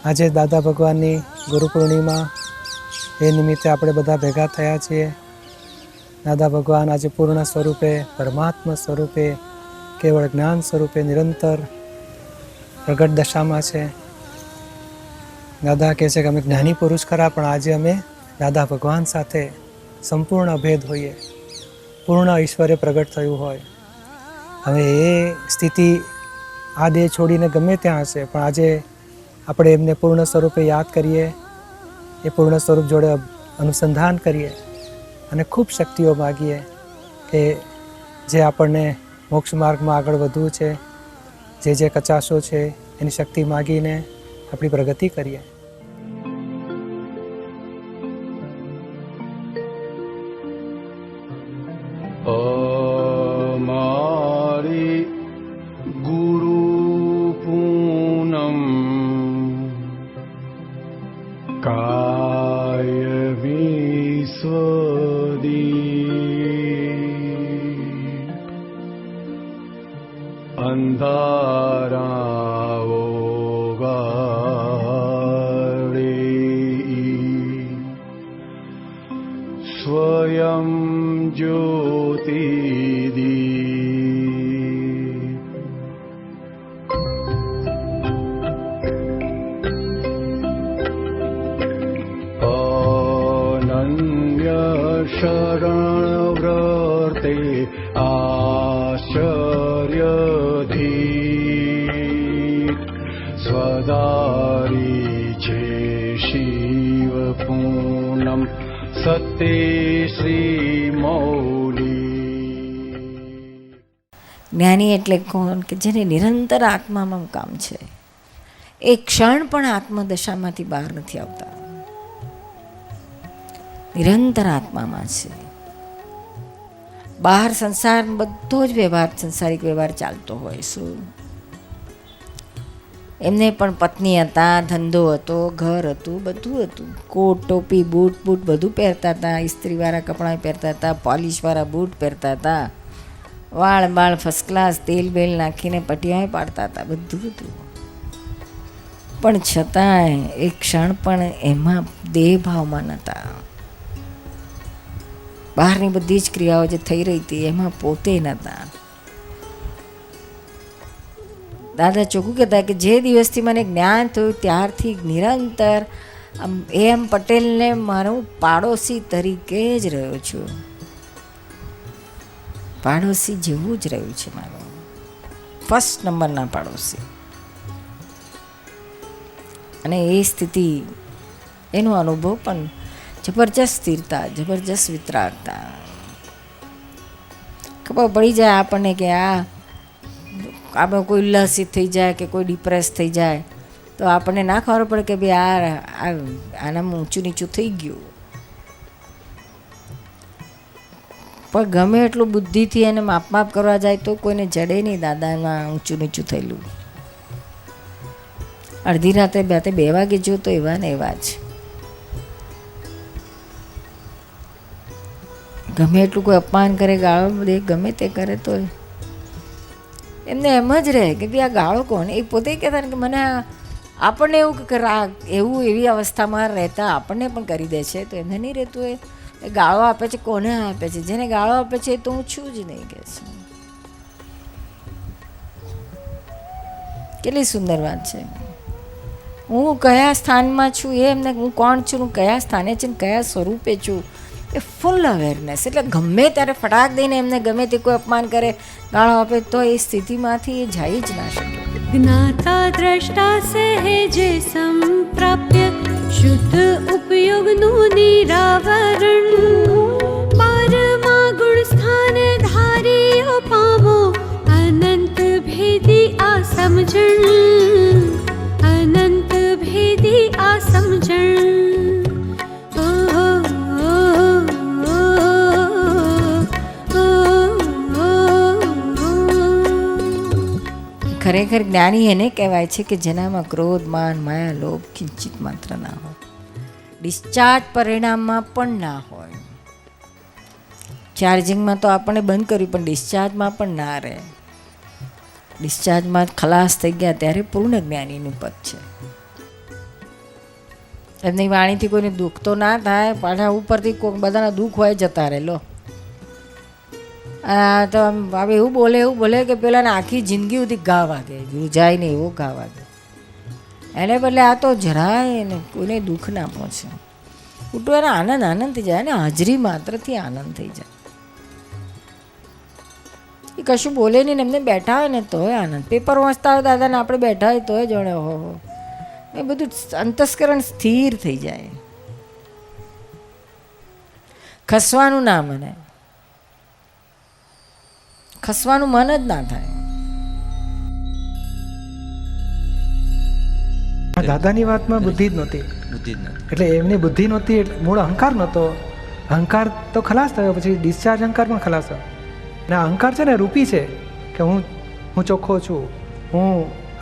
આજે દાદા ભગવાનની ગુરુ પૂર્ણિમા, એ નિમિત્તે આપણે બધા ભેગા થયા છીએ. દાદા ભગવાન આજે પૂર્ણ સ્વરૂપે, પરમાત્મા સ્વરૂપે, કેવળ જ્ઞાન સ્વરૂપે નિરંતર પ્રગટ દશામાં છે. દાદા કહે છે કે અમે જ્ઞાની પુરુષ ખરા, પણ આજે અમે દાદા ભગવાન સાથે સંપૂર્ણ અભેદ હોઈએ, પૂર્ણ ઈશ્વરે પ્રગટ થયું હોય. હવે એ સ્થિતિ આ દેહ છોડીને ગમે ત્યાં હશે, પણ આજે આપણે એમને પૂર્ણ સ્વરૂપે યાદ કરીએ, એ પૂર્ણ સ્વરૂપ જોડે અનુસંધાન કરીએ અને ખૂબ શક્તિઓ માગીએ કે જે આપણને મોક્ષ માર્ગમાં આગળ વધવું છે, જે કચાશો છે, એની શક્તિ માગીને આપણી પ્રગતિ કરીએ. અમારી ગુરુ પૂનમ કાય વિશ્વદી અંધારાઓ સ્વયં જ્યોતિ અનન્ય શરણ વ્રતે આશ્ચર્યધી સ્વદારી છે શિવ પૂનમ સત્ય શ્રી મૌલી. જ્ઞાની એટલે કોણ? કે જેને નિરંતર આત્મામાં કામ છે, એ ક્ષણ પણ આત્મદશામાંથી બહાર નથી આવતા, નિરંતર આત્મામાં છે. બહાર સંસાર બધો જ વ્યવહાર, સંસારિક વ્યવહાર ચાલતો હોય. શું એમને પણ પત્ની હતા, ધંધો હતો, ઘર હતું, બધું હતું. કોટ, ટોપી, બૂટ બધું પહેરતા હતા, ઇસ્ત્રીવાળા કપડાં પહેરતા હતા, પોલિશવાળા બૂટ પહેરતા હતા, વાળ બાળ ફર્સ્ટ ક્લાસ, તેલ બેલ નાખીને પટિયાએ પાડતા હતા, બધું હતું. પણ છતાંય એક ક્ષણ પણ એમાં દેહ ભાવમાં નહોતા. બહારની બધી જ ક્રિયાઓ જે થઈ રહી હતી એમાં પોતે નહોતા. દાદા ચોખ્ખું કહેતા કે જે દિવસથી મને જ્ઞાન થયું ત્યારથી નિરંતર એમ પટેલને મારું પાડોશી તરીકે જ રહ્યો છું. પાડોશી જેવું જ રહ્યું છે મારો, ફર્સ્ટ નંબરના પાડોશી. અને એ સ્થિતિ, એનો અનુભવ પણ જબરજસ્ત સ્થિરતા, જબરજસ્ત વિતરાગતા. ખબર પડી જાય આપણને કે આપણે કોઈ ઉલ્લાસિત થઈ જાય કે કોઈ ડિપ્રેસ થઈ જાય તો આપણને ના ખબર પડે કે ભાઈ આનામાં ઊંચું નીચું થઈ ગયું. પણ ગમે એટલું બુદ્ધિથી એને માપ કરવા જાય તો કોઈને જડે નહીં દાદામાં ઊંચું નીચું થયેલું. અડધી રાતે 2 વાગે જો તો એવા ને એવા જ. ગમે એટલું કોઈ અપમાન કરે, ગાળો દે, ગમે તે કરે તો એમને એમ જ રહે કે ભાઈ આ ગાળો કોણ? એ પોતે કહેતા ને કે મને આપણને એવું કે રાગ એવું એવી અવસ્થામાં રહેતા આપણને પણ કરી દે છે, તો એમને નહીં રહેતું. એ ગાળો આપે છે, કોને આપે છે? જેને ગાળો આપે છે એ તો હું છું જ નહીં, કહે છે. કેટલી સુંદર વાત છે. હું કયા સ્થાનમાં છું એ એમને, હું કોણ છું, હું કયા સ્થાને છું, કયા સ્વરૂપે છું, એ ફૂલ અવેરનેસ. એટલે ગમે ત્યારે ફટાક દઈને એમને ગમે તે કોઈ અપમાન કરે, ગાળો આપે તો એ સ્થિતિમાંથી એ જઈ જ ના શકે. જ્ઞાતા દ્રષ્ટા સહેજે સંપ્રાપ્ય શુદ્ધ ઉપયોગનું નિરાવરણ બારમા ગુણ સ્થાન ધારી પામો અનંત ભેદી આ સમજણ, અનંત ભેદી આ સમજણ. ખરેખર જ્ઞાની એને કહેવાય છે કે જેનામાં ક્રોધ, માન, માયા, લોભ કિંચિત માત્ર ના હોય, ડિસ્ચાર્જ પરિણામમાં પણ ના હોય. ચાર્જિંગમાં તો આપણે બંધ કર્યું પણ ડિસ્ચાર્જમાં પણ ના રહે. ડિસ્ચાર્જમાં ખલાસ થઈ ગયા ત્યારે પૂર્ણ જ્ઞાનીનું પદ છે. એમની વાણીથી કોઈને દુઃખ તો ના થાય, પાછા ઉપરથી કોઈ બધાના દુઃખ હોય જતા રહે. લો આ તો આમ હવે એવું બોલે કે પેલાને આખી જિંદગી સુધી ઘા વાગે, રૂજાય નહીં એવો ઘા વાગે. એને બદલે આ તો જરાય ને કોઈને દુઃખ ના પહોંચે, ઉઠું એને આનંદ થઈ જાય, અને હાજરી માત્રથી આનંદ થઈ જાય. એ કશું બોલે નહીં ને એમને બેઠા હોય ને તોય આનંદ. પેપર વાંચતા હોય દાદાને આપણે બેઠા હોય તોય જાણે હો એ બધું અંતસ્કરણ સ્થિર થઈ જાય, ખસવાનું ના મને, ખસવાનું મન જ ના થાય. દાદાની વાતમાં બુદ્ધિ જ નહોતી, એટલે એમની બુદ્ધિ નહોતી, એટલે મૂળ અહંકાર નહોતો. અહંકાર તો ખલાસ થયો, પછી ડિસ્ચાર્જ અહંકાર પણ ખલાસ થયો. અને અહંકાર છે ને રૂપી છે કે હું ચોખ્ખો છું, હું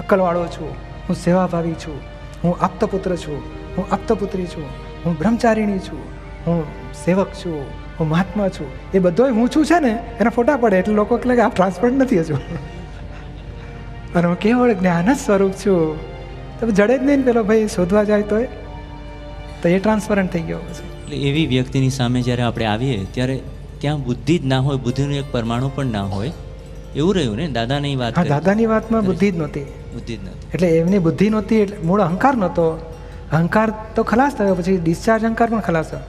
અક્કલવાળો છું, હું સેવાભાવી છું, હું આપ્તપુત્ર છું, હું આપ્તપુત્રી છું, હું બ્રહ્મચારિણી છું, હું સેવક છું, હું મહાત્મા છું. એ બધો હું છું છે ને એના ફોટા પડે એટલે લોકો કહે કે આ ટ્રાન્સપરન્ટ નથી હજુ. અને હું કેવળ જ્ઞાન જ સ્વરૂપ છું. તો જડે જ નહીં ને પેલો ભાઈ શોધવા જાય તો એ ટ્રાન્સપરન્ટ થઈ ગયો. પછી એટલે એવી વ્યક્તિની સામે જ્યારે આપણે આવીએ ત્યારે ત્યાં બુદ્ધિ જ ના હોય, બુદ્ધિનું એક પરમાણુ પણ ના હોય, એવું રહ્યું ને દાદાની વાત. હા, દાદાની વાતમાં બુદ્ધિ જ નહોતી, બુદ્ધિ જ નથી, એટલે એમની બુદ્ધિ નહોતી, એટલે મૂળ અહંકાર નહોતો. અહંકાર તો ખલાસ થયો, પછી ડિસ્ચાર્જ અહંકાર પણ ખલાસ થયો,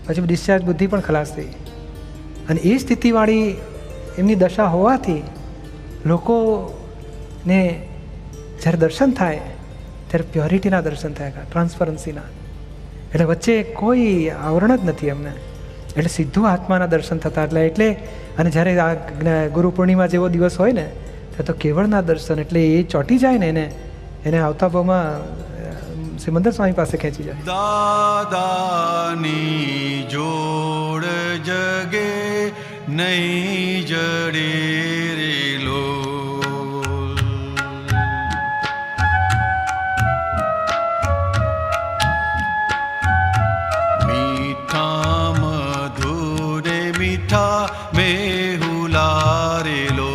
પછી ડિસ્ચાર્જ બુદ્ધિ પણ ખલાસ થઈ. અને એ સ્થિતિવાળી એમની દશા હોવાથી લોકોને જ્યારે દર્શન થાય ત્યારે પ્યોરિટીના દર્શન થયા, ટ્રાન્સપરન્સીના. એટલે વચ્ચે કોઈ આવરણ જ નથી એમને, એટલે સીધું આત્માના દર્શન થતા. એટલે અને જ્યારે આ ગુરુ પૂર્ણિમા જેવો દિવસ હોય ને ત્યારે તો કેવળના દર્શન, એટલે એ ચોંટી જાય ને એને આવતા ભાવમાં સિમંદર સ્વામી પાસે ખેંચી જાય. દાદાની જોડ જગે નહીં જડે રે લો. મીઠા મધુરે મીઠા મેહુલા રે લો.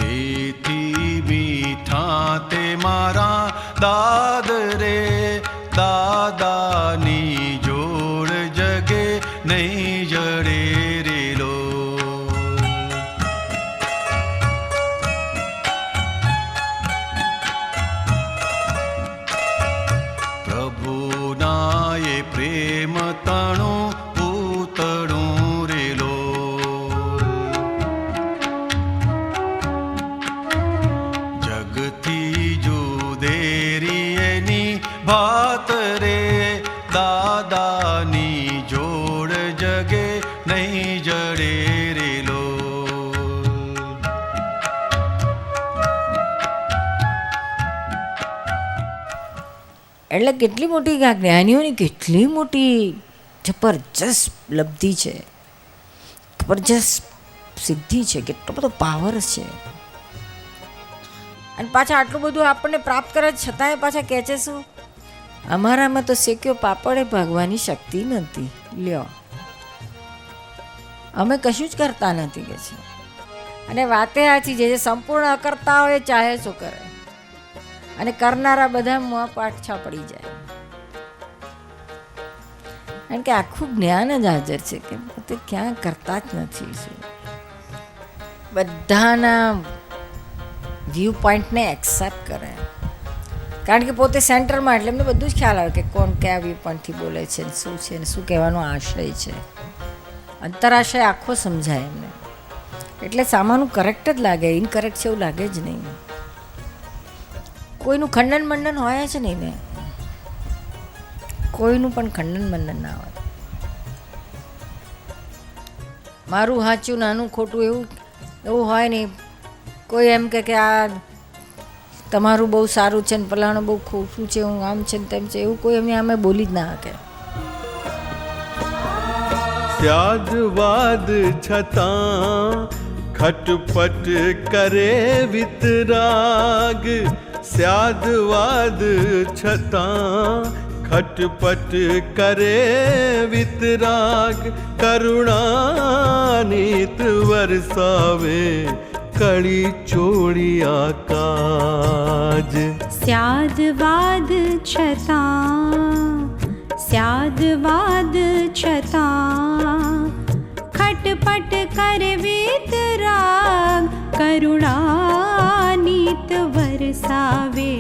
એથી મીઠા તે મારા દાદ રે, દાદાની જોડ જગે નહીં જડે રે લો. પ્રભુના એ પ્રેમ તણું પૂતળું રે લો. જગથી જુદેરી એની ભાત રે, દાદાની જોડ જગે નહીં જડે રે લો. એટલે કેટલી મોટી જ્ઞાનીઓની કેટલી મોટી જબરજસ્ત લબ્ધિ છે, જબરજસ્ત સિદ્ધિ છે, કેટલો બધો પાવર છે. અને પાછા આટલું બધું આપણને પ્રાપ્ત કરે છતાંય પાછા કહે છે શું, અમારામાં તો શેક્યો પાપડે ભાગવાની શક્તિ નથી. લ્યો, અમે કશું જ કરતા નથી કે છે. અને વાતે સાચી છે, જે સંપૂર્ણ અકર્તા હોય ચાહે શું કરે, અને કરનારા બધા મોં પાછા પડી જાય. કારણ કે આખું જ્ઞાન જ હાજર છે કે પોતે ક્યાં કરતા જ નથી. શું બધાના વ્યૂ પોઈન્ટને એક્સેપ્ટ કરે, કારણ કે પોતે સેન્ટરમાં, એટલે એમને બધું જ ખ્યાલ આવે કે કોણ કયા વ્યૂ પોઈન્ટથી બોલે છે, શું છે ને શું કહેવાનો આશય છે. અંતરાશય આખો સમજાય એમને, એટલે સામાનું કરેક્ટ જ લાગે, ઇનકરેક્ટ છે એવું લાગે જ નહીં. કોઈનું ખંડન મંડન હોય જ નહીં ને, કોઈનું પણ ખંડન મંડન ના હોય. મારું સાચું નાનું ખોટું એવું હોય નહીં. કોઈ એમ કે આ તમારું બહુ સારું છે ને પલાણું બહુ ખોટું છે, હું આમ છે ને તેમ છે, એવું કોઈ એમની અમે બોલી જ ના શકે. ત્યાગવાદ છતાં ખટપટ કરે વિતરાગ, સ્યાદવાદ છતાં ખટપટ કરે વિતરાગ, કરુણાનીત વરસાવે કળી ચોળિયા કાજ. સ્યાદવાદ છતાં ખટપટ કરે વિતરાગ, કરુણાનીત વરસાવે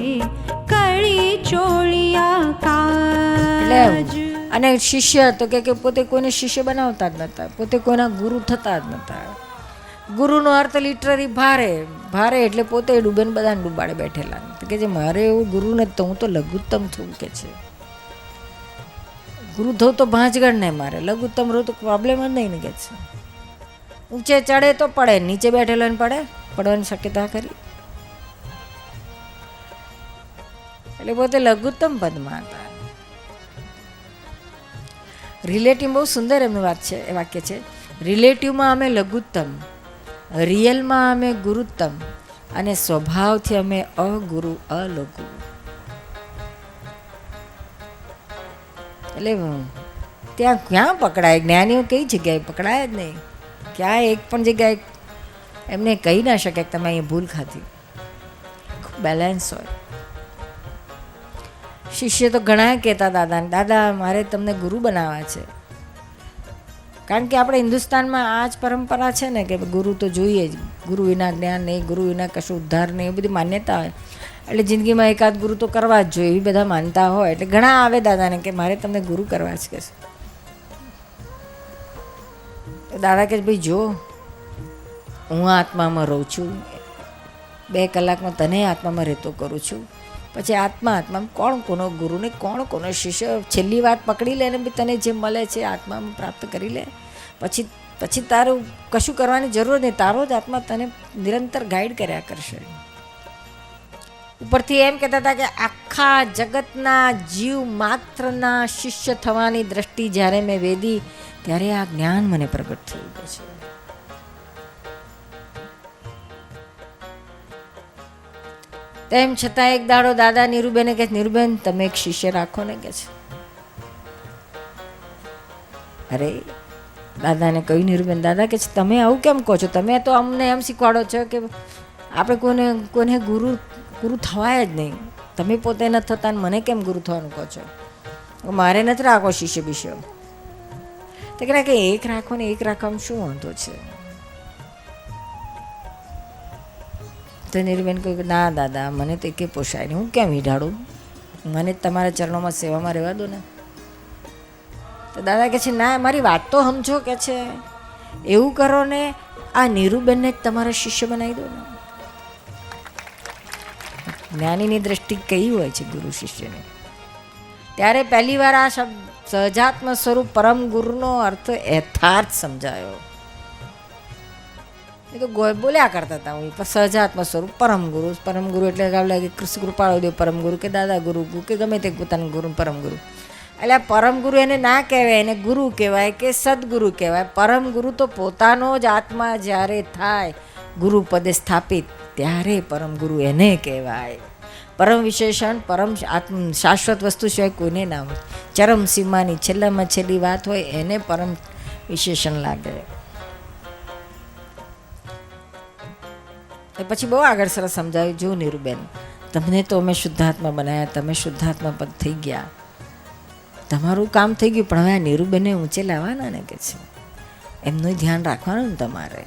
કળી ચોળિયા કાજ. અને શિષ્ય તો કે પોતે કોઈને શિષ્ય બનાવતા જ નહોતા, પોતે કોઈના ગુરુ થતા જ નહોતા. ગુરુનો અર્થ લિટરરી ભારે, ભારે એટલે પોતે ડૂબે ને બધાને ડૂબાડે બેઠેલા. કે જે મારે એવું ગુરુ નથી તો હું તો લઘુત્તમ થવું કે છે. ગુરુ થવું તો ભાંજગઢ નહીં મારે, લઘુત્તમ રહું તો પ્રોબ્લેમ જ નહીં ને કે છે. ઊંચે ચડે તો પડે, નીચે બેઠેલો ને પડવાની શક્યતા ખરી. એટલે પોતે લઘુત્તમ પદમાં હતા. રિલેટિવ બહુ સુંદર એમની વાત છે, એ વાક્ય છે, રિલેટિવમાં અમે લઘુત્તમ, રિયલમાં અમે ગુરુત્તમ, અને સ્વભાવથી અમે અગુરુ અલઘુ. એટલે ત્યાં ક્યાં પકડાય? જ્ઞાનીઓ કઈ જગ્યાએ પકડાય જ નહીં. ક્યાંય એક પણ જગ્યાએ એમને કહી ના શકે કે તમે અહીંયા ભૂલ ખાધી. ખૂબ બેલેન્સ હોય. શિષ્ય તો ઘણા કહેતા દાદાને, દાદા મારે તમને ગુરુ બનાવવા છે. કારણ કે આપણે હિન્દુસ્તાનમાં આ જ પરંપરા છે ને કે ગુરુ તો જોઈએ જ, ગુરુ વિના જ્ઞાન નહીં, ગુરુ વિના કશું ઉદ્ધાર નહીં, એ બધી માન્યતા હોય. એટલે જિંદગીમાં એકાદ ગુરુ તો કરવા જ જોઈએ, એવી બધા માનતા હોય. એટલે ઘણા આવે દાદાને કે મારે તમને ગુરુ કરવા જ કે છે. દાદા કે ભાઈ જો હું આત્મામાં રહું છું, 2 કલાકમાં તને આત્મામાં રહેતો કરું છું, પછી આત્મામાં કોણ કોનો ગુરુ ને કોણ કોનો શિષ્ય, છેલ્લી વાત પકડી લે ને તને જે મળે છે આત્મામાં પ્રાપ્ત કરી લે. પછી તારું કશું કરવાની જરૂર નહીં, તારો જ આત્મા તને નિરંતર ગાઈડ કર્યા કરશે. ઉપરથી એમ કહેતા હતા કે આખા જગતના જીવ માત્રના શિષ્ય થવાની દ્રષ્ટિ જ્યારે મેં વેદી ત્યારે આ જ્ઞાન મને પ્રગટ થયું છે. તેમ છતાં એક દાડો દાદા નીરુબેને કહે, નીરુબેન તમે એક શિષ્ય રાખો ને કે છે. અરે દાદાને કહ્યું નીરુબેન, દાદા કે છે તમે આવું કેમ કહો છો? તમે તો અમને એમ શીખવાડો છો કે આપણે કોઈને ગુરુ થવાય જ નહીં. તમે પોતે નથી થતા ને મને કેમ ગુરુ થવાનું કહો છો? મારે નથી રાખો શિષ્ય બિષ્ય. તો કે એક રાખો ને એક રાખવામાં શું વાંધો છે? તો નીરુબેન કહ્યું ના દાદા મને તો એકે પોસાય નહીં, હું કેમ હિડાડું, મને તમારા ચરણોમાં સેવામાં રહેવા દો ને. તો દાદા કહે છે ના મારી વાત તો સમજો કે છે, એવું કરો ને આ નીરુબેનને જ તમારા શિષ્ય બનાવી દો ને. જ્ઞાનીની દ્રષ્ટિ કઈ હોય છે ગુરુ શિષ્યની? ત્યારે પહેલી વાર આ શબ્દ સહજાત્મ સ્વરૂપ પરમ ગુરુનો અર્થ યથાર્થ સમજાયો. એ તો બોલ્યા કરતા હતા હું, સહજાત્મ સ્વરૂપ પરમ ગુરુ એટલે લાગે કૃષ્ણ કૃપાળુ દેવ પરમ ગુરુ કે દાદા ગુરુ કે ગમે તે પોતાનું ગુરુ પરમ ગુરુ. એટલે પરમ ગુરુ એને ના કહેવાય, એને ગુરુ કહેવાય કે સદગુરુ કહેવાય. પરમ ગુરુ તો પોતાનો જ આત્મા જ્યારે થાય ગુરુ પદે સ્થાપિત ત્યારે પરમ ગુરુ એને કહેવાય. પરમ વિશેષણ પરમ શાશ્વત વસ્તુ સિવાય કોઈને ના હોય. ચરમ સીમાની છેલ્લામાં છેલ્લી વાત હોય એને પરમ વિશેષણ લાગે. પછી બહુ આગળ સરસ સમજાવ્યું, જો નીરુબેન તમને તો અમે શુદ્ધાત્મા બનાવ્યા, તમે શુદ્ધાત્મા પદ થઈ ગયા, તમારું કામ થઈ ગયું, પણ હવે આ નીરુબેનને ઊંચે લાવવાના ને કે છે, એમનું ધ્યાન રાખવાનું ને તમારે.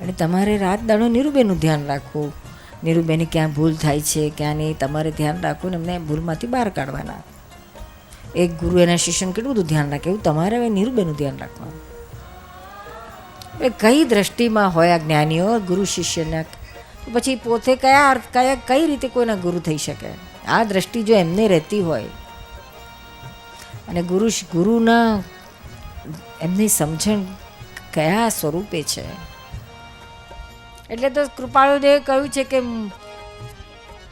અને તમારે રાત દાડો નીરુબેનનું ધ્યાન રાખવું, નીરુબેનની ક્યાં ભૂલ થાય છે ક્યાં નહીં, તમારે ધ્યાન રાખવું ને એમને ભૂલમાંથી બહાર કાઢવાના. એક ગુરુ એના શિષ્યનું કેટલું બધું ધ્યાન રાખે, એવું તમારે હવે નીરુબેનનું ધ્યાન રાખવાનું. એ કઈ દ્રષ્ટિમાં હોય આ જ્ઞાનીઓ ગુરુ શિષ્યના? પછી પોતે કઈ રીતે કોઈના ગુરુ થઈ શકે? આ દ્રષ્ટિ જો એમને રહેતી હોય અને ગુરુના એમની સમજણ કયા સ્વરૂપે છે. એટલે તો કૃપાળુદેવે કહ્યું છે કે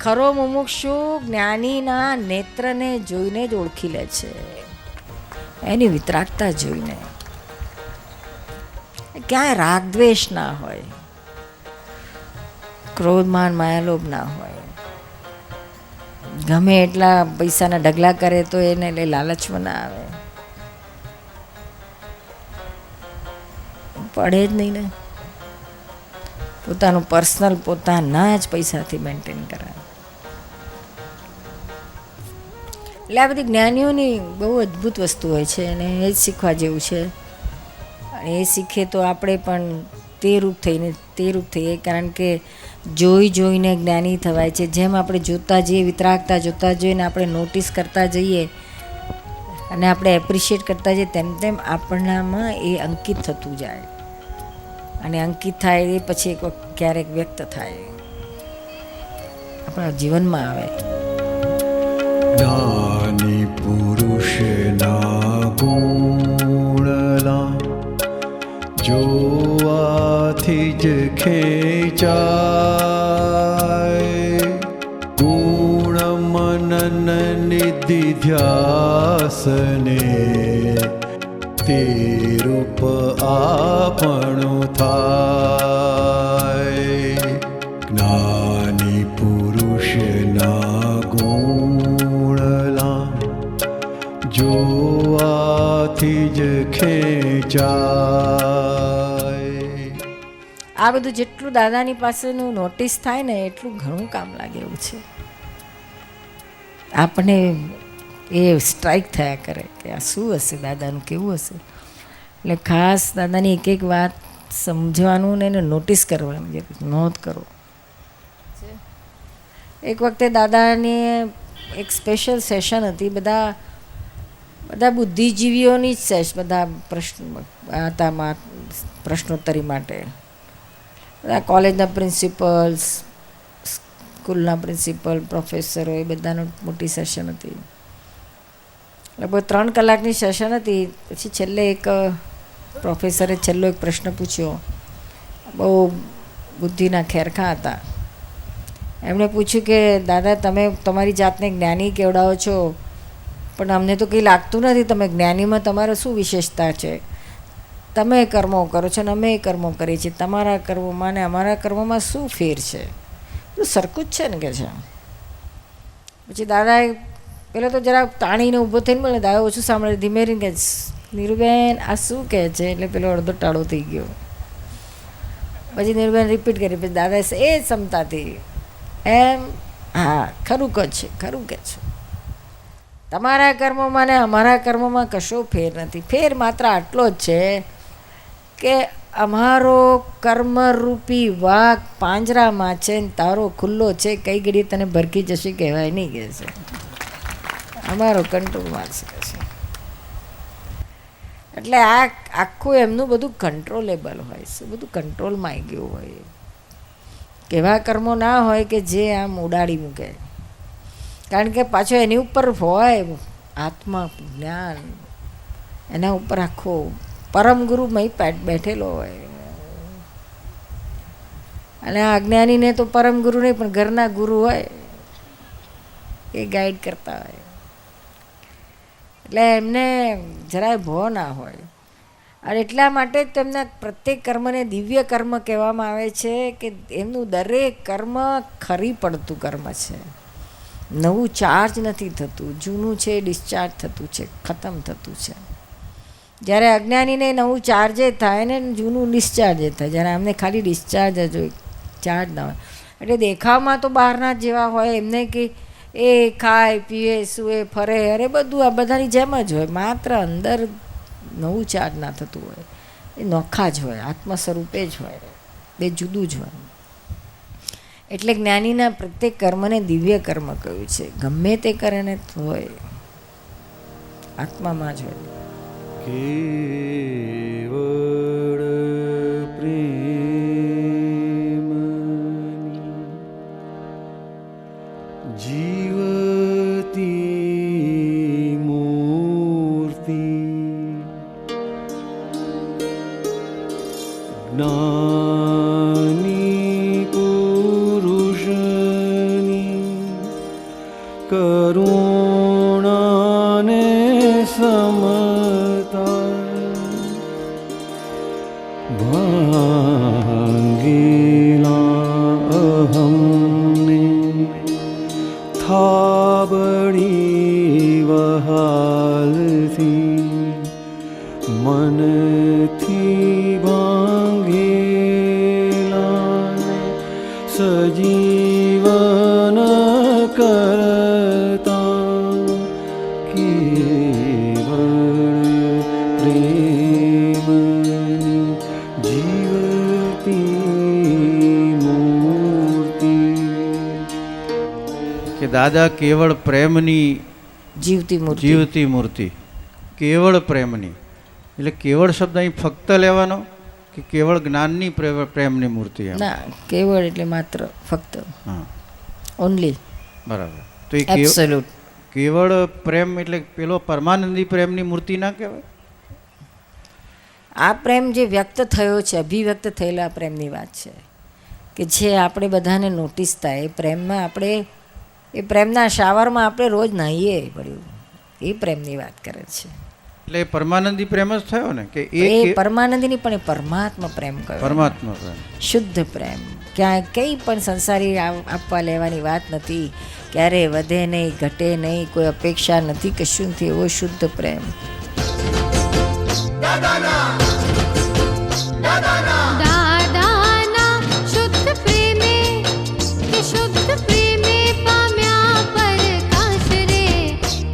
ખરો મુમુક્ષુ જ્ઞાનીના નેત્રને જોઈને જ ઓળખી લે છે, એની વિતરાગતા જોઈને. ક્યાંય રાગદ્વેષ ના હોય, ક્રોધમાન માયાલોભ ના હોય. ગમે એટલા પૈસાના ઢગલા કરે તો એને લાલચમાં ના આવે, પડે જ નહીં ને. પોતાનું પર્સનલ પોતાના જ પૈસાથી મેન્ટેન કરાવે. એટલે આ બધી જ્ઞાનીઓની બહુ અદ્ભુત વસ્તુ હોય છે અને એ જ શીખવા જેવું છે. અને એ શીખે તો આપણે પણ તે રૂપ થઈએ, કારણ કે જોઈને જ્ઞાની થવાય છે. જેમ આપણે જોતા જઈએ, વિતરાગતા જોતા જઈને આપણે નોટિસ કરતા જઈએ અને આપણે એપ્રિશિએટ કરતા જઈએ, તેમ તેમ આપણામાં એ અંકિત થતું જાય. અને અંકિત થાય એ પછી એક વખત ક્યારેક વ્યક્ત થાય, આપણા જીવનમાં આવે. જ્ઞાની પુરુષના ગુણલા જોવાથી જ ખેંચાય, ગુણ મનન નિધિ ધ્યાસને તે રૂપ આપણું થાય. જ્ઞાની પુરુષના ગુણલા જોવાથી જ ખેંચાય. આ બધું જેટલું દાદાની પાસેનું નોટિસ થાય ને એટલું ઘણું કામ લાગે એવું છે. આપણે એ સ્ટ્રાઇક થયા કરે કે આ શું હશે, દાદાનું કેવું હશે. એટલે ખાસ દાદાની એક એક વાત સમજવાનું ને એને નોટિસ કરવાનું, જે નોંધ કરો. એક વખતે દાદાની એક સ્પેશિયલ સેશન હતી, બધા બુદ્ધિજીવીઓની જ બધા પ્રશ્નોત્તરી માટે. બધા કોલેજના પ્રિન્સિપલ્સ, સ્કૂલના પ્રિન્સિપલ, પ્રોફેસરો, એ બધાનો મોટી સેશન હતી. લગભગ 3 કલાકની સેશન હતી. પછી છેલ્લે એક પ્રોફેસરે છેલ્લો એક પ્રશ્ન પૂછ્યો. બહુ બુદ્ધિના ખેરખા હતા. એમણે પૂછ્યું કે દાદા, તમે તમારી જાતને જ્ઞાની કેવડાવો છો, પણ અમને તો કંઈ લાગતું નથી તમે જ્ઞાનીમાં તમારે શું વિશેષતા છે? તમે કર્મો કરો છો ને અમે કર્મો કરીએ છીએ, તમારા કર્મોમાં ને અમારા કર્મોમાં શું ફેર છે? તો સરખું જ છે ને કે છે. પછી દાદાએ પહેલાં તો જરા તાણીને ઊભો થઈને બોલે, દાદા ઓછું સાંભળે, ધીમે રહીને કે નીરુબેન આ શું કહે છે? એટલે પેલો અડધો ટાળો થઈ ગયો. પછી નીરુબેન રિપીટ કરી, પછી દાદાએ એ જ ક્ષમતાથી એમ, હા ખરું કહે છે, ખરું કહે છે, તમારા કર્મોમાં ને અમારા કર્મોમાં કશો ફેર નથી. ફેર માત્ર આટલો જ છે કે અમારો કર્મરૂપી વાઘ પાંજરામાં છે ને તારો ખુલ્લો છે, કઈ ઘડી તને ભરકી જશે કહેવાય નહીં કહે છે. અમારો કંટ્રોલમાં છે. એટલે આ આખું એમનું બધું કંટ્રોલેબલ હોય છે, બધું કંટ્રોલમાં આવી ગયું હોય. કેવા કર્મો ના હોય કે જે આમ ઉડાડી મૂકે, કારણ કે પાછો એની ઉપર હોય આત્મા જ્ઞાન, એના ઉપર આખો પરમ ગુરુ મહી બેઠેલો હોય. અને આ અજ્ઞાનીને તો પરમ ગુરુ નહીં પણ ઘરના ગુરુ હોય એ ગાઈડ કરતા હોય. એટલે એમને જરાય ભો ના હોય. અને એટલા માટે જ તેમના પ્રત્યેક કર્મને દિવ્ય કર્મ કહેવામાં આવે છે કે એમનું દરેક કર્મ ખરી પડતું કર્મ છે. નવું ચાર્જ નથી થતું, જૂનું છે ડિસ્ચાર્જ થતું છે, ખતમ થતું છે. જ્યારે અજ્ઞાનીને નવું ચાર્જે થાય ને જૂનું ડિસ્ચાર્જે થાય. જ્યારે અમને ખાલી ડિસ્ચાર્જ જ હોય, ચાર્જ ના હોય. એટલે દેખાવમાં તો બહારના જેવા હોય, એમને કે એ ખાય પીએ સૂએ ફરે અરે બધું આ બધાની જેમ જ હોય, માત્ર અંદર નવું ચાર્જ ના થતું હોય. એ નોખા જ હોય, આત્મા સ્વરૂપે જ હોય, બે જુદું જ હોય. એટલે જ્ઞાનીના પ્રત્યેક કર્મને દિવ્ય કર્મ કહ્યું છે. ગમે તે કરે ને હોય આત્મામાં જ હોય. કેવળ પ્રેમની જીવતી મૂર્તિ, જ્ઞાની પુરુષની કરુણાને સમતા ભાંગેલા અહમને થાબડી વહાલથી મનથી ભાંગેલા જીવન કરતા કેવળ પ્રેમની જીવતી મૂર્તિ. કે દાદા કેવળ પ્રેમની જીવતી મૂર્તિ. જીવતી મૂર્તિ, કેવળ પ્રેમની. એટલે કેવળ શબ્દ અહીં ફક્ત લેવાનો કે કેવળ જ્ઞાનની પ્રેમની મૂર્તિ? એમ ના, કેવળ એટલે માત્ર, ફક્ત, હા, ઓનલી, બરાબર. તો એ એબ્સોલ્યુટ. કેવળ પ્રેમ એટલે પેલો પરમાનંદી પ્રેમની મૂર્તિ ના કહેવાય? આ પ્રેમ જે વ્યક્ત થયો છે, અભિવ્યક્ત થયેલા પ્રેમની વાત છે, કે જે આપણે બધાને નોટિસ થાય. એ પ્રેમમાં આપણે, એ પ્રેમના શાવરમાં આપણે રોજ નાહીએ પડ્યું, એ પ્રેમની વાત કરે છે. એટલે એ પરમાનંદી પ્રેમ જ થયો ને? કે એ પરમાનંદી નહીં, પણ એ પરમાત્મા પ્રેમ કયો, પરમાત્મા પ્રેમ, શુદ્ધ પ્રેમ. ક્યાંય કંઈ પણ સંસારી આપવા લેવાની વાત નથી, ક્યારે વધે નહીં, ઘટે નહીં, કોઈ અપેક્ષા નથી, કશું નથી, એવો શુદ્ધ પ્રેમ. દાદાના શુદ્ધ પ્રેમે કે શુદ્ધ પ્રેમે પામ્યા પરકાશ રે,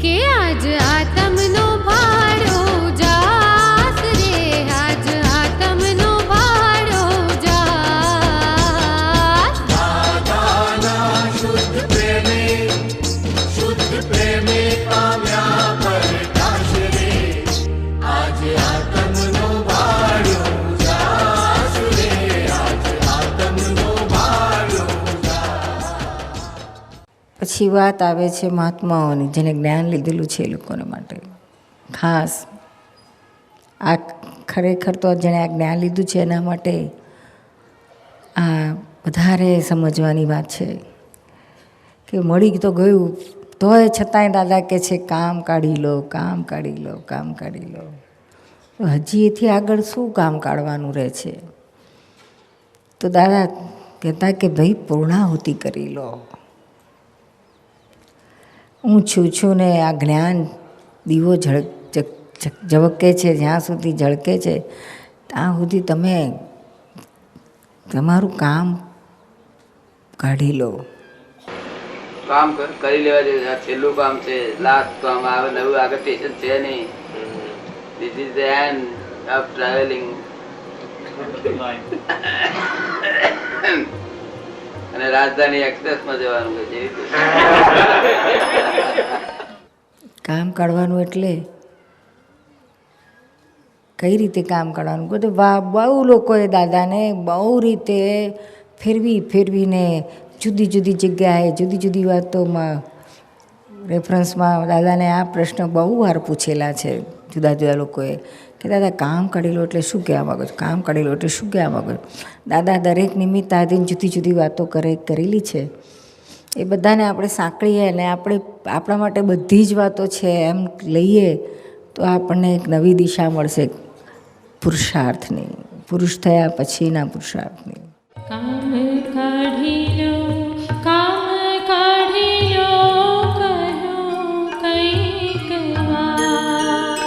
કે આજ આતમનો ભાડો જાસ રે, આજ આતમનો ભાડો જાસ. પછી વાત આવે છે મહાત્માઓની, જેને જ્ઞાન લીધેલું છે એ લોકોને માટે ખાસ. આ ખરેખર તો જેણે આ જ્ઞાન લીધું છે એના માટે આ વધારે સમજવાની વાત છે. કે મળી તો ગયું, તોય છતાંય દાદા કહે છે કામ કાઢી લો, કામ કાઢી લો, કામ કાઢી લો. તો હજી એથી આગળ શું કામ કાઢવાનું રહે છે? તો દાદા કહેતા કે ભાઈ પૂર્ણાહુતિ કરી લો. હું છું ને આ જ્ઞાન દીવો ઝબકે છે, જ્યાં સુધી ઝળકે છે ત્યાં સુધી તમે તમારું કામ કાઢી લો. કામ કરી લેવા જોઈએ. આ છેલ્લું કામ છે, લાસ્ટ કામ. આવે નવું આગળ સ્ટેશન છે નહીં. This is the end of travelling. અને રાજધાની એક્સપ્રેસમાં જવાનું છે. કામ કાઢવાનું એટલે કઈ રીતે કામ કાઢવાનું? બધું બહુ લોકોએ દાદાને બહુ રીતે ફેરવીને જુદી જુદી જગ્યાએ જુદી જુદી વાતોમાં રેફરન્સમાં દાદાને આ પ્રશ્ન બહુ વાર પૂછેલા છે જુદા જુદા લોકોએ, કે દાદા કામ કાઢી લો એટલે શું કહેવા માગો છો? કામ કાઢી લો એટલે શું કહેવા માગો છો? દાદા દરેક નિમિત્ત આધીન જુદી જુદી વાતો કરેલી છે. એ બધાને આપણે સાંકળીએ અને આપણે આપણા માટે બધી જ વાતો છે એમ લઈએ તો આપણને એક નવી દિશા મળશે પુરુષાર્થની, પુરુષ થયા પછીના પુરુષાર્થની. કામ કાઢી લો, કામ કાઢી લો, કહ્યું કંઈક વાર.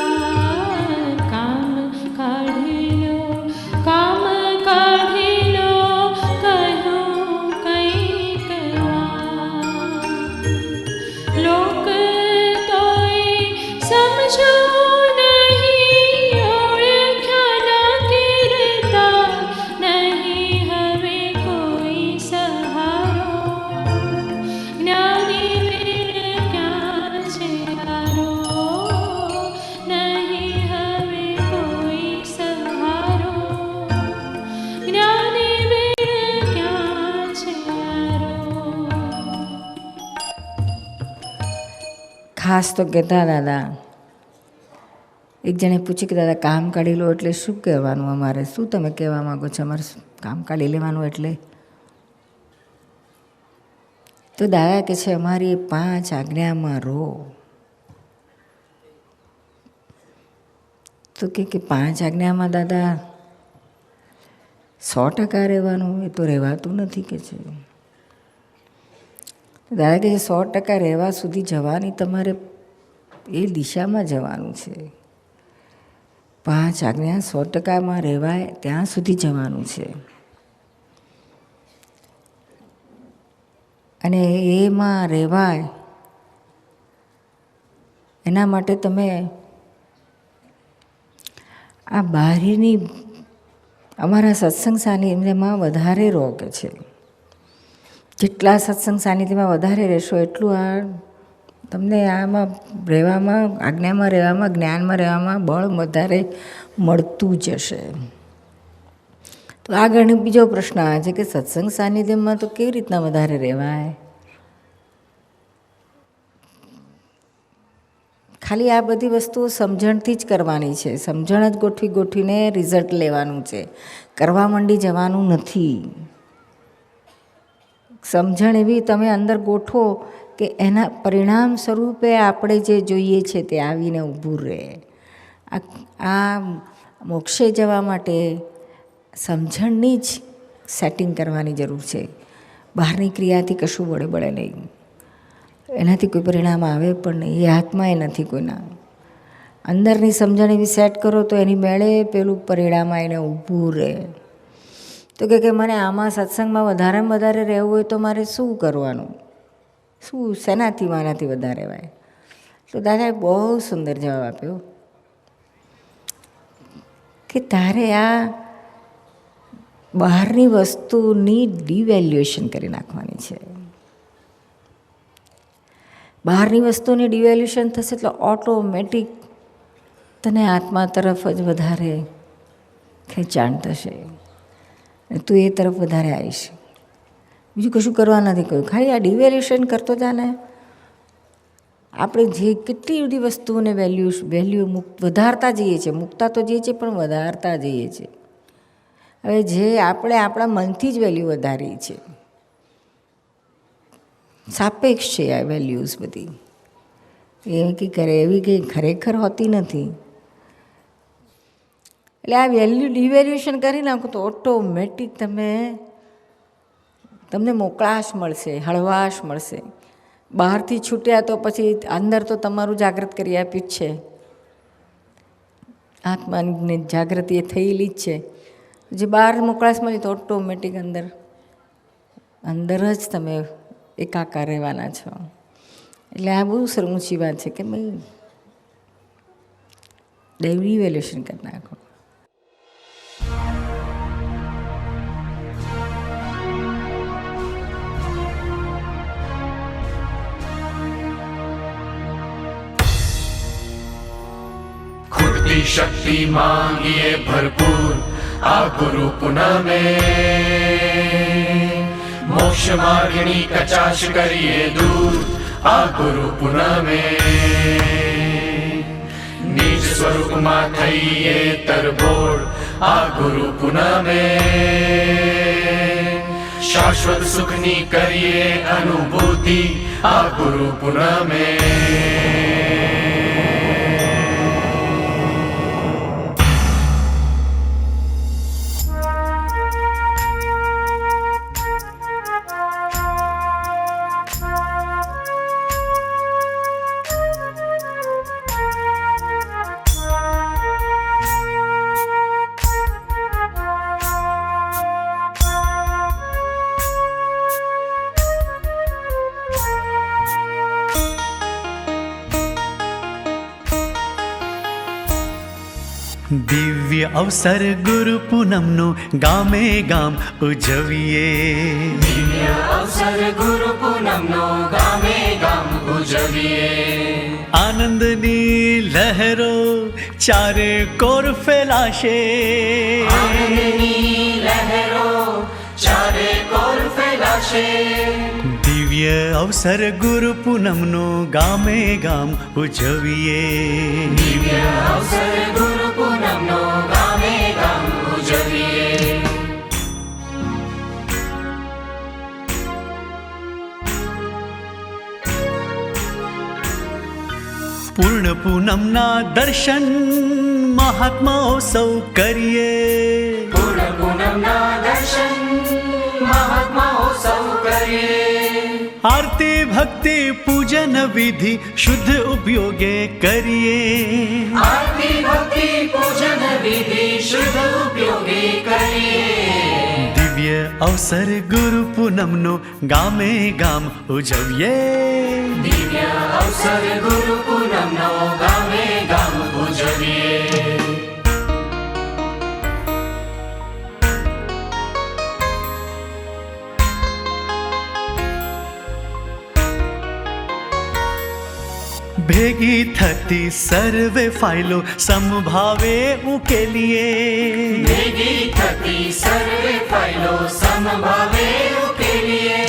કામ કાઢી લો, કામ કાઢી લો, કહ્યું કંઈક વાર. લોક તોય સમજો નહીં, ઓળખ્યા ન કીર્તા નહીં હવે કોઈ સહારો. જ્ઞાની વીર ક્યાં છે હારો, નહીં હવે કોઈ સહારો. જ્ઞાની વીર ક્યાં છે હારો. ખાસ તો કહેતા દાદા, એક જણે પૂછ્યું કે દાદા કામ કાઢી લો એટલે શું કહેવાનું? અમારે શું તમે કહેવા માગો છો? અમારે કામ કાઢી લેવાનું એટલે? તો દાદા કહે છે અમારી 5 આજ્ઞામાં રહો. તો કે 5 આજ્ઞામાં દાદા 100% રહેવાનું? એ તો રહેવાતું નથી કે છે. દાદા કહે છે 100% રહેવા સુધી જવાની તમારે એ દિશામાં જવાનું છે. 5 આજ્ઞા 100%માં રહેવાય ત્યાં સુધી જવાનું છે. અને એમાં રહેવાય એના માટે તમે આ બહારની અમારા સત્સંગ સાનિધ્યમાં વધારે રોકે છે. જેટલા સત્સંગ સાનિધ્યમાં વધારે રહેશો એટલું આ તમને આમાં રહેવામાં, આજ્ઞામાં રહેવામાં, જ્ઞાનમાં રહેવામાં બળ વધારે મળતું જશે. તો આગળ બીજો પ્રશ્ન આ છે કે સત્સંગ સાનિધ્યમાં તો કેવી રીતના વધારે રહેવાય? ખાલી આ બધી વસ્તુઓ સમજણથી જ કરવાની છે. સમજણ જ ગોઠવીને રિઝલ્ટ લેવાનું છે. કરવા માંડી જવાનું નથી. સમજણ એવી તમે અંદર ગોઠવો કે એના પરિણામ સ્વરૂપે આપણે જે જોઈએ છે તે આવીને ઊભું રહે. આ મોક્ષે જવા માટે સમજણની જ સેટિંગ કરવાની જરૂર છે. બહારની ક્રિયાથી કશું બળે નહીં. એનાથી કોઈ પરિણામ આવે પણ નહીં. એ હાથમાં એ નથી કોઈના. અંદરની સમજણ એવી સેટ કરો તો એની મેળે પેલું પરિણામ આવીને ઊભું રહે. તો કે મને આમાં સત્સંગમાં વધારે રહેવું હોય તો મારે શું કરવાનું? શું શેનાથી મારાથી વધારે રહેવાય? તો દાદાએ બહુ સુંદર જવાબ આપ્યો કે તારે આ બહારની વસ્તુની ડિવેલ્યુએશન કરી નાખવાની છે. બહારની વસ્તુની ડિવેલ્યુએશન થશે એટલે ઓટોમેટિક તને આત્મા તરફ જ વધારે ખેંચાણ થશે. તું એ તરફ વધારે આવીશ. બીજું કશું કરવા નથી કહ્યું. ખાલી આ ડિવેલ્યુએશન કરતો જાને. આપણે જે કેટલી બધી વસ્તુઓને વેલ્યુ વધારતા જઈએ છીએ. મૂકતા તો જઈએ છીએ પણ વધારતા જઈએ છીએ. હવે જે આપણે આપણા મનથી જ વેલ્યુ વધારીએ છીએ. સાપેક્ષ છે આ વેલ્યુઝ બધી. એવી કંઈ ખરેખર હોતી નથી. એટલે આ ડિવેલ્યુએશન કરી નાખો તો ઓટોમેટિક તમને મોકળાશ મળશે, હળવાશ મળશે. બહારથી છૂટ્યા તો પછી અંદર તો તમારું જાગૃત કરી આપ્યું જ છે. આત્માની જાગૃતિ એ થયેલી જ છે. જે બહાર મોકળાશ મળી તો ઓટોમેટિક અંદર જ તમે એકાકાર રહેવાના છો. એટલે આ બહુ ઊંચી વાત છે કે ભાઈ ડિવેલ્યુએશન કરી નાખો. खुदती शक्ति मांगिए भरपूर आ गुरु पुनः में मोक्ष मार्गिणी कचाश करिए दूर आ गुरु पुनः में निज स्वरूप मा थईए तरबोड़ आ गुरु पुनः में शाश्वत सुखनी करिए अनुभूति आ गुरु पुनः में દિવ્ય અવસર ગુરુ પૂનમનો ગામે ગામ ઉજવીએ. દિવ્ય અવસર ગુરુ પૂનમનો ગામે ગામ ઉજવીએ. આનંદની લહેરો ચારે કોર ફેલાશે. આનંદની લહેરો ચારે કોર ફેલાશે. દિવ્ય અવસર ગુરુ પૂનમનો ગામે ગામ ઉજવીએ. દિવ્ય અવસર ગુરુ પૂનમનો ગામે ગામ ઉજવીએ. પૂર્ણ પૂનમના દર્શન મહાત્માઓ સૌ કરીએ. પૂર્ણ પૂનમના દર્શન મહાત્માઓ સૌ કરીએ. આરતી ભક્તિ પૂજન વિધિ શુદ્ધ ઉપયોગે કરીએ. આરતી ભક્તિ પૂજન વિધિ શુદ્ધ ઉપયોગે કરીએ. દિવ્ય અવસર ગુરુ પૂનમનો ગામે ગામ ઉજવીએ. દિવ્ય અવસર ગુરુ પૂનમનો ગામે ગામ ઉજવીએ. ભેગી થતી સર્વે ફાઇલો સમભાવે ઉકેલીએ. ભેગી થતી સર્વે ફાઇલો સમભાવે ઉકેલીએ.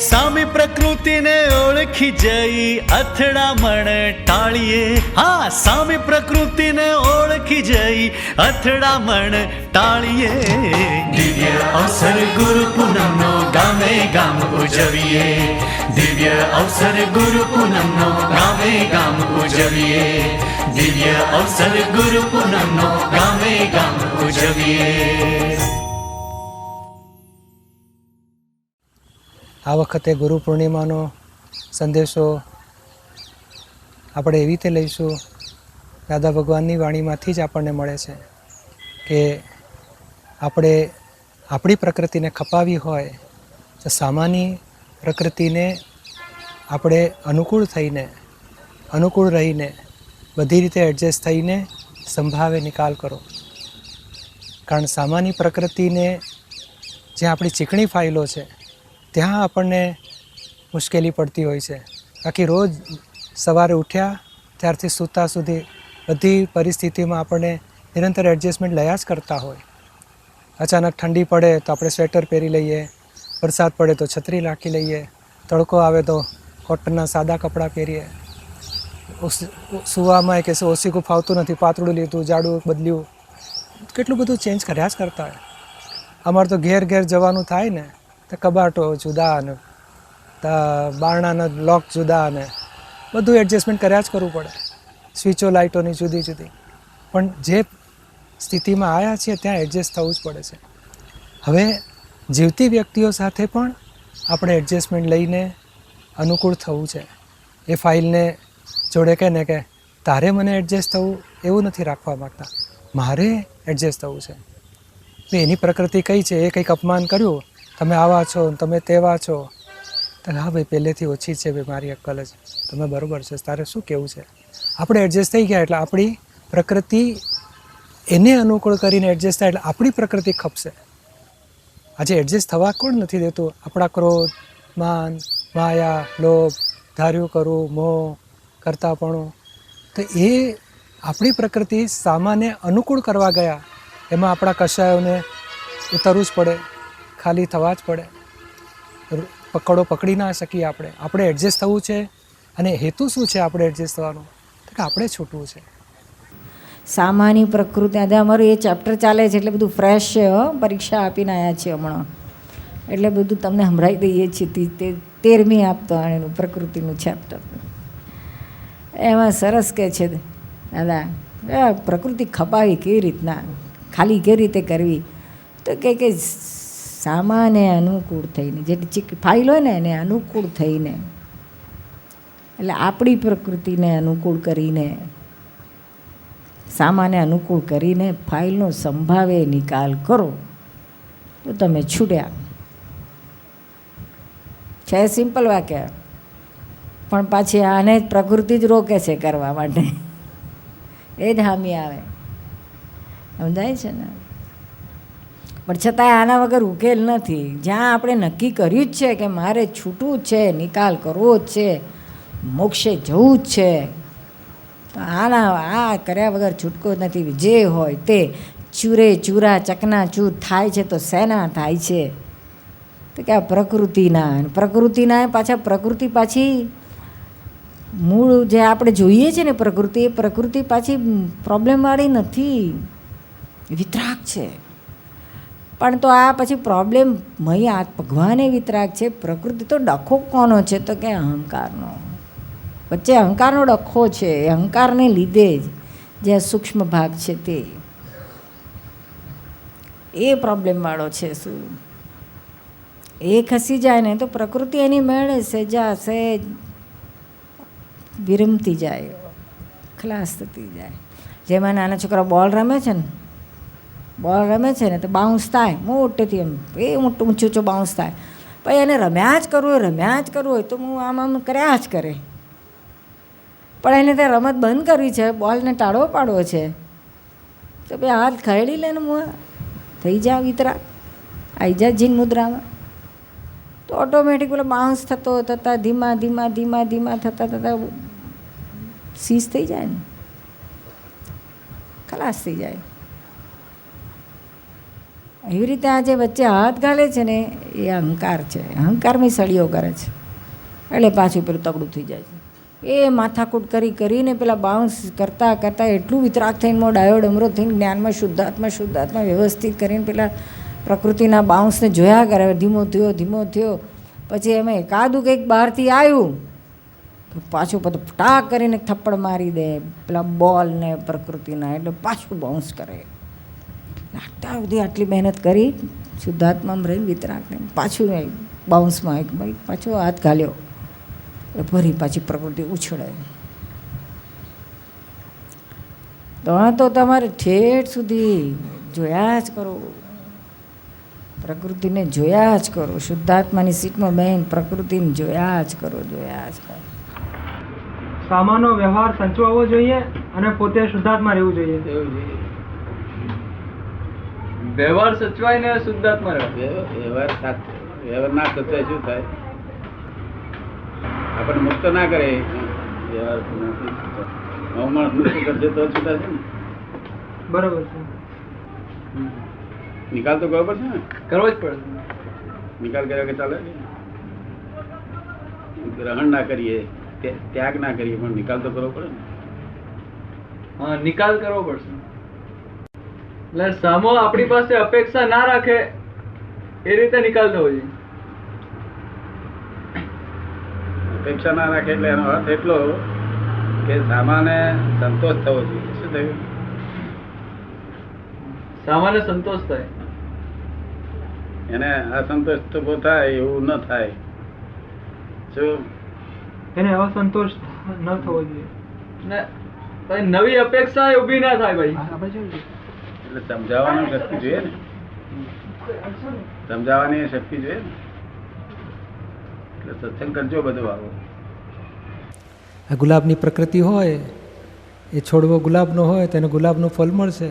સામે પ્રકૃતિને ઓળખી જઈ અથડામણ ટાળીએ. હા, સામે પ્રકૃતિને ઓળખી જઈ અથડામણ ટાળીએ. દિવ્ય અવસર ગુરુ પૂનમનો ગામે ગામ ઉજવીએ. દિવ્ય અવસર ગુરુ પૂનમનો ગામે ગામ ઉજવીએ. દિવ્ય અવસર ગુરુ પૂનમનો ગામે ગામ ઉજવીએ. આ વખતે ગુરુ પૂર્ણિમાનો સંદેશો આપણે એવી રીતે લઈશું, દાદા ભગવાનની વાણીમાંથી જ આપણને મળે છે કે આપણે આપણી પ્રકૃતિને ખપાવી હોય તો સામાન્ય પ્રકૃતિને આપણે અનુકૂળ રહીને બધી રીતે એડજસ્ટ થઈને સંભાવે નિકાલ કરો. કારણ સામાન્ય પ્રકૃતિને જે આપણી ચીકણી ફાઇલો છે ત્યાં આપણને મુશ્કેલી પડતી હોય છે. બાકી રોજ સવારે ઉઠ્યા ત્યારથી સૂતા સુધી બધી પરિસ્થિતિમાં આપણને નિરંતર એડજસ્ટમેન્ટ લયા જ કરતા હોય. અચાનક ઠંડી પડે તો આપણે સ્વેટર પહેરી લઈએ, વરસાદ પડે તો છત્રી રાખી લઈએ, તડકો આવે તો કોટનના સાદા કપડાં પહેરીએ. સૂવામાં કે ઓસીકું ફાવતું નથી, પાતળું લીધું, જાડું બદલ્યું, કેટલું બધું ચેન્જ કર્યા જ કરતા હોય. અમારે તો ઘેર જવાનું થાય ને તો કબાટો જુદા ને બારણાના લોક જુદા ને બધું એડજસ્ટમેન્ટ કર્યા જ કરવું પડે. સ્વિચો લાઇટોની જુદી જુદી. પણ જે સ્થિતિમાં આવ્યા છીએ ત્યાં એડજસ્ટ થવું જ પડે છે. હવે જીવતી વ્યક્તિઓ સાથે પણ આપણે એડજસ્ટમેન્ટ લઈને અનુકૂળ થવું છે. એ ફાઇલને જોડે કહે ને કે તારે મને એડજસ્ટ થવું એવું નથી રાખવા માગતા, મારે એડજસ્ટ થવું છે. એની પ્રકૃતિ કઈ છે, એ કંઈક અપમાન કર્યું, તમે આવા છો, તમે તેવા છો, તો હા ભાઈ પહેલેથી ઓછી છે ભાઈ મારી અક્કલ જ, તમે બરાબર છે, તારે શું કહેવું છે. આપણે એડજસ્ટ થઈ ગયા એટલે આપણી પ્રકૃતિ એને અનુકૂળ કરીને એડજસ્ટ થાય એટલે આપણી પ્રકૃતિ ખપશે. આજે એડજસ્ટ થવા કોણ નથી દેતું? આપણા ક્રોધ, માન, માયા, લોભ, ધાર્યું કરવું, મોહ, કરતાપણું. તો એ આપણી પ્રકૃતિ સામાન્ય અનુકૂળ કરવા ગયા, એમાં આપણા કશાયોને ઉતરવું જ પડે, ખાલી થવા જ પડે. પકડો પકડી ના શકીએ આપણે એડજસ્ટ થવું છે. અને હેતુ શું છે આપણે એડજસ્ટ થવાનો? તો કે આપણે છૂટવું છે. સામાન્ય પ્રકૃતિ, આજે અમારું એ ચેપ્ટર ચાલે છે એટલે બધું ફ્રેશ છે. પરીક્ષા આપીને આવ્યા છીએ હમણાં, એટલે બધું તમને સંભળાવી દઈએ છીએ. 13મી આપતાણીનું પ્રકૃતિનું ચેપ્ટર. એમાં સરસ કહે છે દાદા, પ્રકૃતિ ખપાવી કેવી રીતના, ખાલી કેવી રીતે કરવી? તો કે સામાન્ય અનુકૂળ થઈને, જેટલી ફાઇલ હોય ને એને અનુકૂળ થઈને, એટલે આપણી પ્રકૃતિને અનુકૂળ કરીને, સામાન્ય અનુકૂળ કરીને ફાઇલનો સંભાવે નિકાલ કરો તો તમે છૂટ્યા. છે સિમ્પલ વાક્ય, પણ પાછી આને પ્રકૃતિ જ રોકે છે કરવા માટે, એ જ હામી આવે. સમજાય છે ને? પણ છતાંય આના વગર ઉકેલ નથી. જ્યાં આપણે નક્કી કર્યું જ છે કે મારે છૂટવું જ છે, નિકાલ કરવો જ છે, મોક્ષે જવું જ છે, તો આ કર્યા વગર છૂટકો નથી. જે હોય તે ચૂરે ચૂરા ચકનાચૂર થાય છે તો શેના થાય છે? તો કે આ પ્રકૃતિના પાછા પ્રકૃતિ પાછી મૂળ જે આપણે જોઈએ છે ને પ્રકૃતિ, એ પ્રકૃતિ પાછી પ્રોબ્લેમવાળી નથી, વિતરાગ છે. પણ તો આ પછી પ્રોબ્લેમ ભગવાને વિતરાગ છે. પ્રકૃતિ તો ડખો કોનો છે? તો કે અહંકારનો. વચ્ચે અહંકારનો ડખો છે. એ અહંકારને લીધે જ જે સૂક્ષ્મ ભાગ છે તે એ પ્રોબ્લેમવાળો છે. શું એ ખસી જાય ને તો પ્રકૃતિ એની મેળે સહેજ વિરમતી જાય, ખલાસ થતી જાય. જેમાં નાના છોકરા બોલ રમે છે ને, બોલ રમે છે ને તો બાઉન્સ થાય મોટેથી એમ એ મોટું ઊંચું ઊંચું બાઉન્સ થાય. પછી એને રમ્યા જ કરવું હોય તો હું આમ કર્યા જ કરે. પણ એને તે રમત બંધ કરવી છે, બોલને ટાળવો પાડવો છે, તો ભાઈ હાથ ખેડી લે ને હું થઈ જા વિતરા, આવી જા જીન મુદ્રામાં. તો ઓટોમેટિક પેલો બાઉન્સ થતાં ધીમા થતાં સીઝ થઈ જાય ને, ખલાસ થઈ જાય. એવી રીતે આ જે વચ્ચે હાથ ગાલે છે ને એ અહંકાર છે, અહંકારમાં સળીઓ કરે છે, એટલે પાછું પેલું તગડું થઈ જાય છે. એ માથાકૂટ કરીને પેલા બાઉન્સ કરતાં એટલું વિતરાગ થઈને ડાયો ડમરો થઈને જ્ઞાનમાં શુદ્ધાત્મા વ્યવસ્થિત કરીને પેલા પ્રકૃતિના બાઉન્સને જોયા કરે. ધીમો થયો પછી એમાં એકાદું કંઈક બહારથી આવ્યું તો પાછું બધું ટાક કરીને થપ્પડ મારી દે પેલા બોલને પ્રકૃતિના, એટલે પાછું બાઉન્સ કરે. અત્યાર સુધી આટલી મહેનત કરી શુદ્ધાત્મામાં રહીને વિતરાગને પાછું બાઉન્સમાં એક ભાઈ પાછો હાથ ઘાલ્યો, ફરી પાછી પ્રકૃતિ ઉછળે. તો તમારે ઠેઠ સુધી જોયા જ કરો, પ્રકૃતિને જોયા જ કરો. શુદ્ધાત્માની સીટમાં બેન પ્રકૃતિને જોયા જ કરો. સામાનો વ્યવહાર સંચવાવો જોઈએ અને પોતે શુદ્ધાત્મા રહેવું જોઈએ. વ્યવહાર સચવાય ને શુદ્ધાત્મા રહે. વ્યવહાર ના સચવાય શું થાય? આપણને મુક્ત ના કરે વ્યવહાર. માણસ મુક્ત કરશે તો છૂટાશે ને. બરોબર છે. નિકાલ તો કરવો પડશે ને. કરવો જ પડશે. નિકાલ કર્યા કે ચાલે? ગ્રહણ ના કરીએ, ત્યાગ ના કરીએ, પણ નિકાલ તો કરવો પડે ને. હા, નિકાલ કરવો પડશે. એટલે સામો આપણી પાસે અપેક્ષા ના રાખે એ રીતે નિકાલ થવો જોઈએ. અપેક્ષા ના રાખે એટલે એનો અર્થ એટલો કે સામાને સંતોષ થવો જોઈએ. શું થયું? સામાન્ય સંતોષ થાય, એને અસંતોષ તો થાય એવું ન થાય. શું? એને અસંતોષ ન થવો જોઈએ ને નવી અપેક્ષા ઊભી ના થાય ભાઈ. એટલે સમજાવવાની શક્તિ જોઈએ ને, સમજાવવાની શક્તિ જોઈએ ને. એટલે સત્સંગ કરજો બધું. આવો આ ગુલાબની પ્રકૃતિ હોય, એ છોડવો ગુલાબનો હોય તો એને ગુલાબનું ફળ મળશે.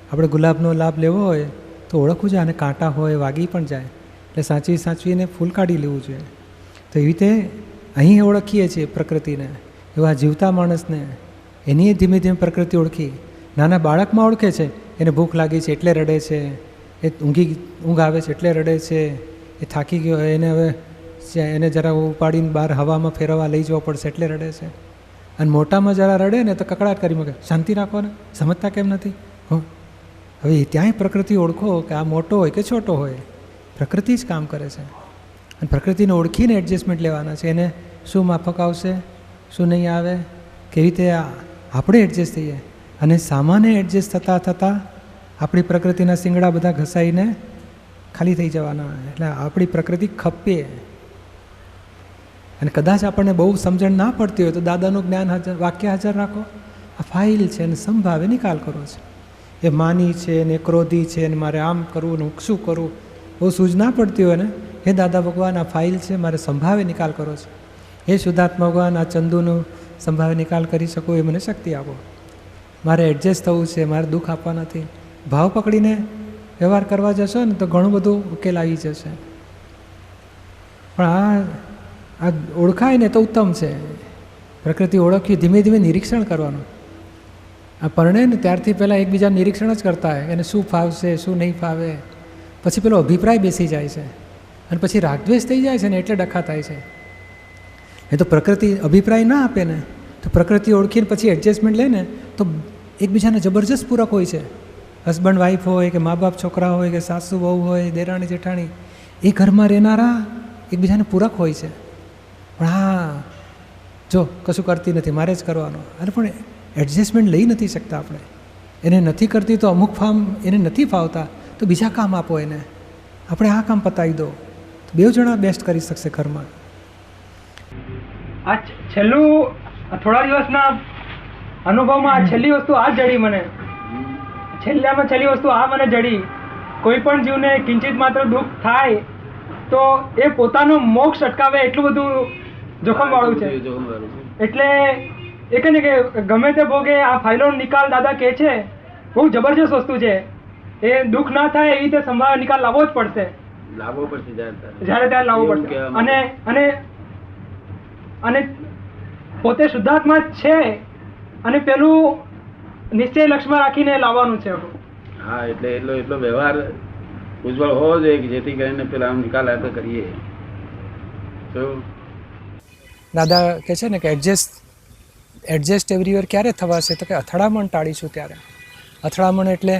આપણે ગુલાબનો લાભ લેવો હોય તો ઓળખવું છે, અને કાંટા હોય વાગી પણ જાય, એટલે સાચવીને ફૂલ કાઢી લેવું જોઈએ. તો એવી રીતે અહીં ઓળખીએ છીએ પ્રકૃતિને, એવા જીવતા માણસને એની ધીમે ધીમે પ્રકૃતિ ઓળખી. નાના બાળકમાં ઓળખે છે, એને ભૂખ લાગી છે એટલે રડે છે, એ ઊંઘ આવે છે એટલે રડે છે, એ થાકી ગયો એને હવે એને જરા ઉપાડીને બહાર હવામાં ફેરવવા લઈ જવો પડશે એટલે રડે છે. અને મોટામાં જરા રડે ને તો કકડાટ કરી મૂકે, શાંતિ રાખો ને, સમજતા કેમ નથી? હવે ત્યાંય પ્રકૃતિ ઓળખો કે આ મોટો હોય કે છોટો હોય, પ્રકૃતિ જ કામ કરે છે. અને પ્રકૃતિને ઓળખીને એડજસ્ટમેન્ટ લેવાના છે. એને શું માફક આવશે, શું નહીં આવે, કેવી રીતે આપણે એડજસ્ટ થઈએ. અને સામાન્ય એડજસ્ટ થતાં આપણી પ્રકૃતિના શિંગડા બધા ઘસાઈને ખાલી થઈ જવાના. એટલે આપણી પ્રકૃતિ ખપે. અને કદાચ આપણને બહુ સમજણ ના પડતી હોય તો દાદાનું જ્ઞાન વાક્ય હાજર રાખો. આ ફાઇલ છે અને સંભાવે નિકાલ કરો છે. એ માની છે ને ક્રોધી છે ને મારે આમ કરવું ને શું કરવું બહુ સૂઝ ના પડતી હોય ને, હે દાદા ભગવાન આ ફાઇલ છે, મારે સંભાવે નિકાલ કરો છે. હે શુદ્ધાત્મા ભગવાન આ ચંદુનું સંભાવે નિકાલ કરી શકું એ મને શક્તિ આપો. મારે એડજસ્ટ થવું છે, મારે દુઃખ આપવા નથી. ભાવ પકડીને વ્યવહાર કરવા જશો ને તો ઘણું બધું ઉકેલ આવી જશે. પણ આ ઓળખાય ને તો ઉત્તમ છે. પ્રકૃતિ ઓળખવી, ધીમે ધીમે નિરીક્ષણ કરવાનું. આ પરણે ને ત્યારથી પહેલાં એકબીજા નિરીક્ષણ જ કરતા હોય, એને શું ફાવશે શું નહીં ફાવે. પછી પેલો અભિપ્રાય બેસી જાય છે અને પછી રાગદ્વેષ થઈ જાય છે ને એટલે ડખા થાય છે. એ તો પ્રકૃતિ અભિપ્રાય ના આપે ને તો પ્રકૃતિ ઓળખીને પછી એડજસ્ટમેન્ટ લે ને તો એકબીજાને જબરજસ્ત પૂરક હોય છે. હસબન્ડ વાઈફ હોય કે મા બાપ છોકરા હોય કે સાસુ બહુ હોય, દેરાણી જેઠાણી, એ ઘરમાં રહેનારા એકબીજાને પૂરક હોય છે. પણ હા જો કશું કરતી નથી, મારે જ કરવાનું. અને પણ એડજસ્ટમેન્ટ લઈ નથી શકતા આપણે. એને નથી કરતી તો અમુક કામ એને નથી ફાવતા તો બીજા કામ આપો એને, આપણે આ કામ પતાવી દો તો બે જણા બેસ્ટ કરી શકશે ઘરમાં. આ છેલ્લું થોડા દિવસના અનુભવમાં આ છેલ્લી વસ્તુ આ જડી મને છેલ્લામાં છેલ્લી વસ્તુ આ મને જડી, કોઈ પણ જીવને કિંચિત માત્ર દુઃખ થાય તો એ પોતાનો મોક્ષ અટકાવે એટલું બધું જોખમ વાળું છે. એટલે એ કહે ને કે ગમે તે ભોગે આ ફાઇલો નિકાલ દાદા કહે છે બહુ જબરજસ્ત વસ્તુ છે. એ દુઃખ ના થાય એવી રીતે સંભાળ નિકાલ લાવવો જ પડશે, જ્યારે ત્યારે લાવવો પડશે. અને પોતે શુદ્ધાત્મા જ છે અને પેલું નિશ્ચય લક્ષ્યમાં રાખીને લાવવાનું છે. હા, એટલે એટલો વ્યવહાર ઉજ્જવળ હોવો જોઈએ કે જેથી કરીને પેલા નિકાલ આપણે કરીએ. તો દાદા કહે છે ને કે એડજસ્ટ એવરીવેર ક્યારે થવાશે? તો કે અથડામણ ટાળીશું ત્યારે. અથડામણ એટલે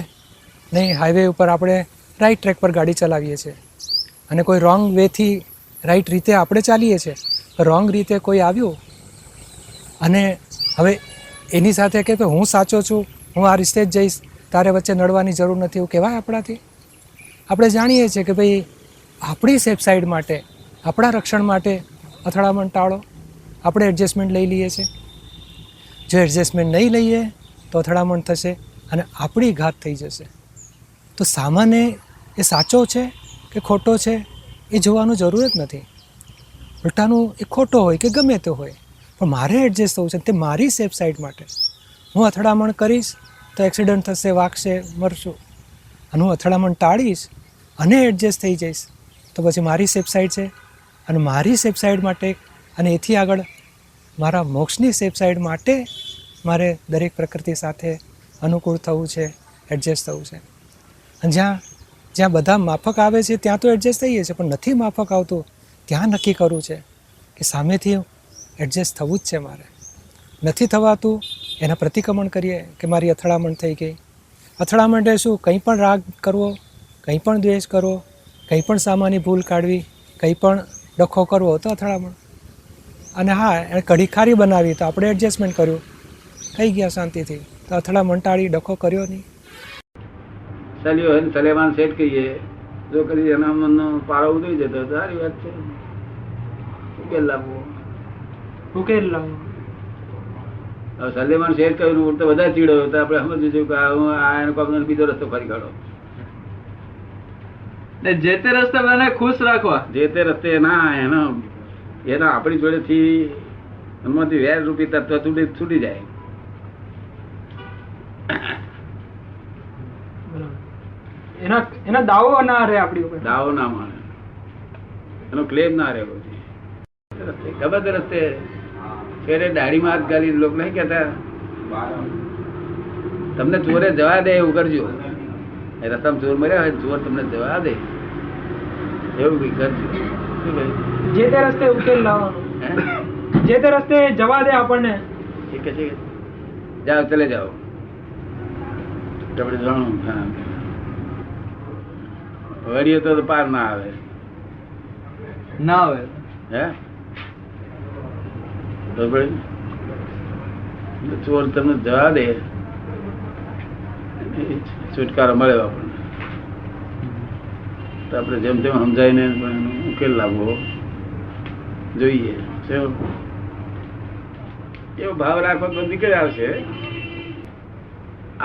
નહીં, હાઈવે ઉપર આપણે રાઈટ ટ્રેક પર ગાડી ચલાવીએ છીએ અને કોઈ રોંગ વેથી રાઈટ રીતે આપણે ચાલીએ છીએ, રોંગ રીતે કોઈ આવ્યું અને હવે એની સાથે કહે કે હું સાચો છું, હું આ રીતે જ જઈશ, તારે વચ્ચે નડવાની જરૂર નથી, એવું કહેવાય આપણાથી? આપણે જાણીએ છીએ કે ભાઈ આપણી સેફ સાઈડ માટે, આપણા રક્ષણ માટે અથડામણ ટાળો. આપણે એડજસ્ટમેન્ટ લઈ લઈએ છીએ. જો એડજસ્ટમેન્ટ નહીં લઈએ તો અથડામણ થશે અને આપણી ઘાત થઈ જશે. તો સામાન્ય એ સાચો છે કે ખોટો છે એ જોવાનું જરૂર જ નથી. ઉલટાનું એ ખોટો હોય કે ગમે તે હોય, પણ મારે એડજસ્ટ થવું છે, તે મારી સેફ સાઈડ માટે. હું અથડામણ કરીશ તો એક્સિડન્ટ થશે, વાગશે, મરશું. અને હું અથડામણ ટાળીશ અને એડજસ્ટ થઈ જઈશ તો પછી મારી સેફ સાઈડ છે. અને મારી સેફ સાઈડ માટે અને એથી આગળ મારા મોક્ષની સેફ સાઈડ માટે મારે દરેક પ્રકૃતિ સાથે અનુકૂળ થવું છે, એડજસ્ટ થવું છે. અને જ્યાં બધા માફક આવે છે ત્યાં તો એડજસ્ટ થઈએ છીએ, પણ નથી માફક આવતું ત્યાં નક્કી કરવું છે કે સામેથી એડજસ્ટ થવું જ છે મારે. નથી થવાતું એના પ્રતિક્રમણ કરીએ કે મારી અથડામણ થઈ ગઈ. અથડામણ એટલે શું? કંઈ પણ રાગ કરવો, કંઈ પણ દ્વેષ કરવો, કંઈ પણ સામાન્ય ભૂલ કાઢવી, કંઈ પણ ડખો કરવો તો અથડામણ. અને હા, એને કઢી ખારી બનાવી તો આપણે એડજસ્ટમેન્ટ કર્યું, થઈ ગયા શાંતિથી, તો અથડામણ ટાળી, ડખો કર્યો નહીં. ચાલ્યો હોય ને સલેમાન શેઠ કહીએ, જો કદી એના મનનો પારો ઉતરી જતો સારી વાત છે, ઉકેલ લાવવો. હવે સલેમાન શેઠ કહ્યું તો બધા ચીડો, તો આપણે સમજીશું કે આ એનો કામ બીજો રસ્તો ફરી કાઢો. જે તે રસ્તે મને ખુશ રાખવા, જે તે રસ્તે એના આપણી જોડેથી એમાંથી વેર રૂપી તત્વ છૂટી જાય. એના દાવો ના રહે આપણી ઉપર, દાવો ના માને, એનો ક્લેમ ના રહેવો જોઈએ. ખબર રસ્તે ફેરે દાઢીમાં હાથ ગાલી લોકો નહીં કહેતા તમને ચોરે જવા દે એવું કરજો. રસ્તામાં ચોર મર્યા હોય, ચોર તમને જવા દે એવું કઈ કરજો. શું કહ્યું? જે તે રસ્તે ઉકેલ લાવવાનો, જે તે રસ્તે જવા દે આપણને. ઠીક છે, જાઓ, ચલે જાઓ. આપણે જાણું વળીએ તો પાર ના આવે, ના આવે. હે ચોર તમને જવા દે, છુટકારો મળે આપણને. તો આપણે જેમ તેમ સમજાવીને ઉકેલ લાવવો જોઈએ. એવો ભાવ રાખવો તો નીકળી આવશે.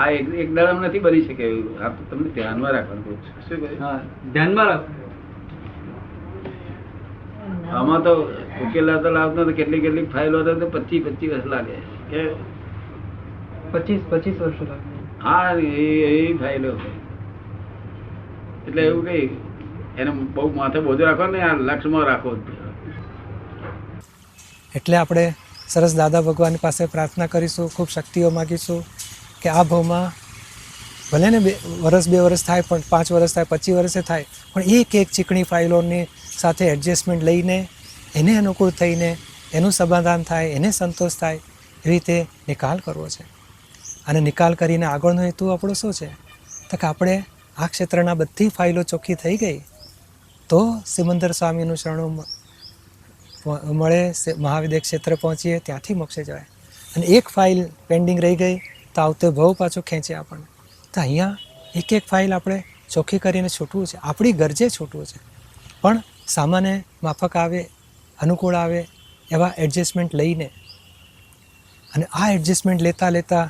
આ એક દાડમ નથી બની શકે એવું. આ તો તમને ધ્યાનમાં રાખવાનું. શું કહ્યું? ધ્યાનમાં રાખો. આમાં તો ઉકેલ લાવતો કેટલી ફાઇલો હતો તો 25 વર્ષ લાગે કે 25 વર્ષ લાગે. હા, એ ફાઇલો. એટલે એવું કઈ એને બહુ માથે બોજો રાખો ને, આ લક્ષ્યમાં રાખો. એટલે આપણે સરસ દાદા ભગવાન પાસે પ્રાર્થના કરીશું, ખૂબ શક્તિઓ માગીશું કે આ ભાવમાં ભલે ને 2 વર્ષ થાય, પણ 5 વર્ષ થાય, 25 વર્ષે થાય, પણ એક ચીકણી ફાઇલોની સાથે એડજસ્ટમેન્ટ લઈને એને અનુકૂળ થઈને એનું સમાધાન થાય, એને સંતોષ થાય, એ રીતે નિકાલ કરવો છે. અને નિકાલ કરીને આગળનો હેતુ આપણો શું છે? તો કે આપણે આ ક્ષેત્રના બધી ફાઇલો ચોખ્ખી થઈ ગઈ તો સિમંદર સ્વામીનું શરણું મળે, મહાવિદ્ય ક્ષેત્ર પહોંચીએ, ત્યાંથી મોક્ષે જવાય. અને એક ફાઇલ પેન્ડિંગ રહી ગઈ તો આવતે ભાવ પાછો ખેંચે આપણને. તો અહીંયા એક ફાઇલ આપણે ચોખ્ખી કરીને છૂટવું છે, આપણી ગરજે છૂટવું છે. પણ સામાન્ય માફક આવે, અનુકૂળ આવે એવા એડજસ્ટમેન્ટ લઈને, અને આ એડજસ્ટમેન્ટ લેતા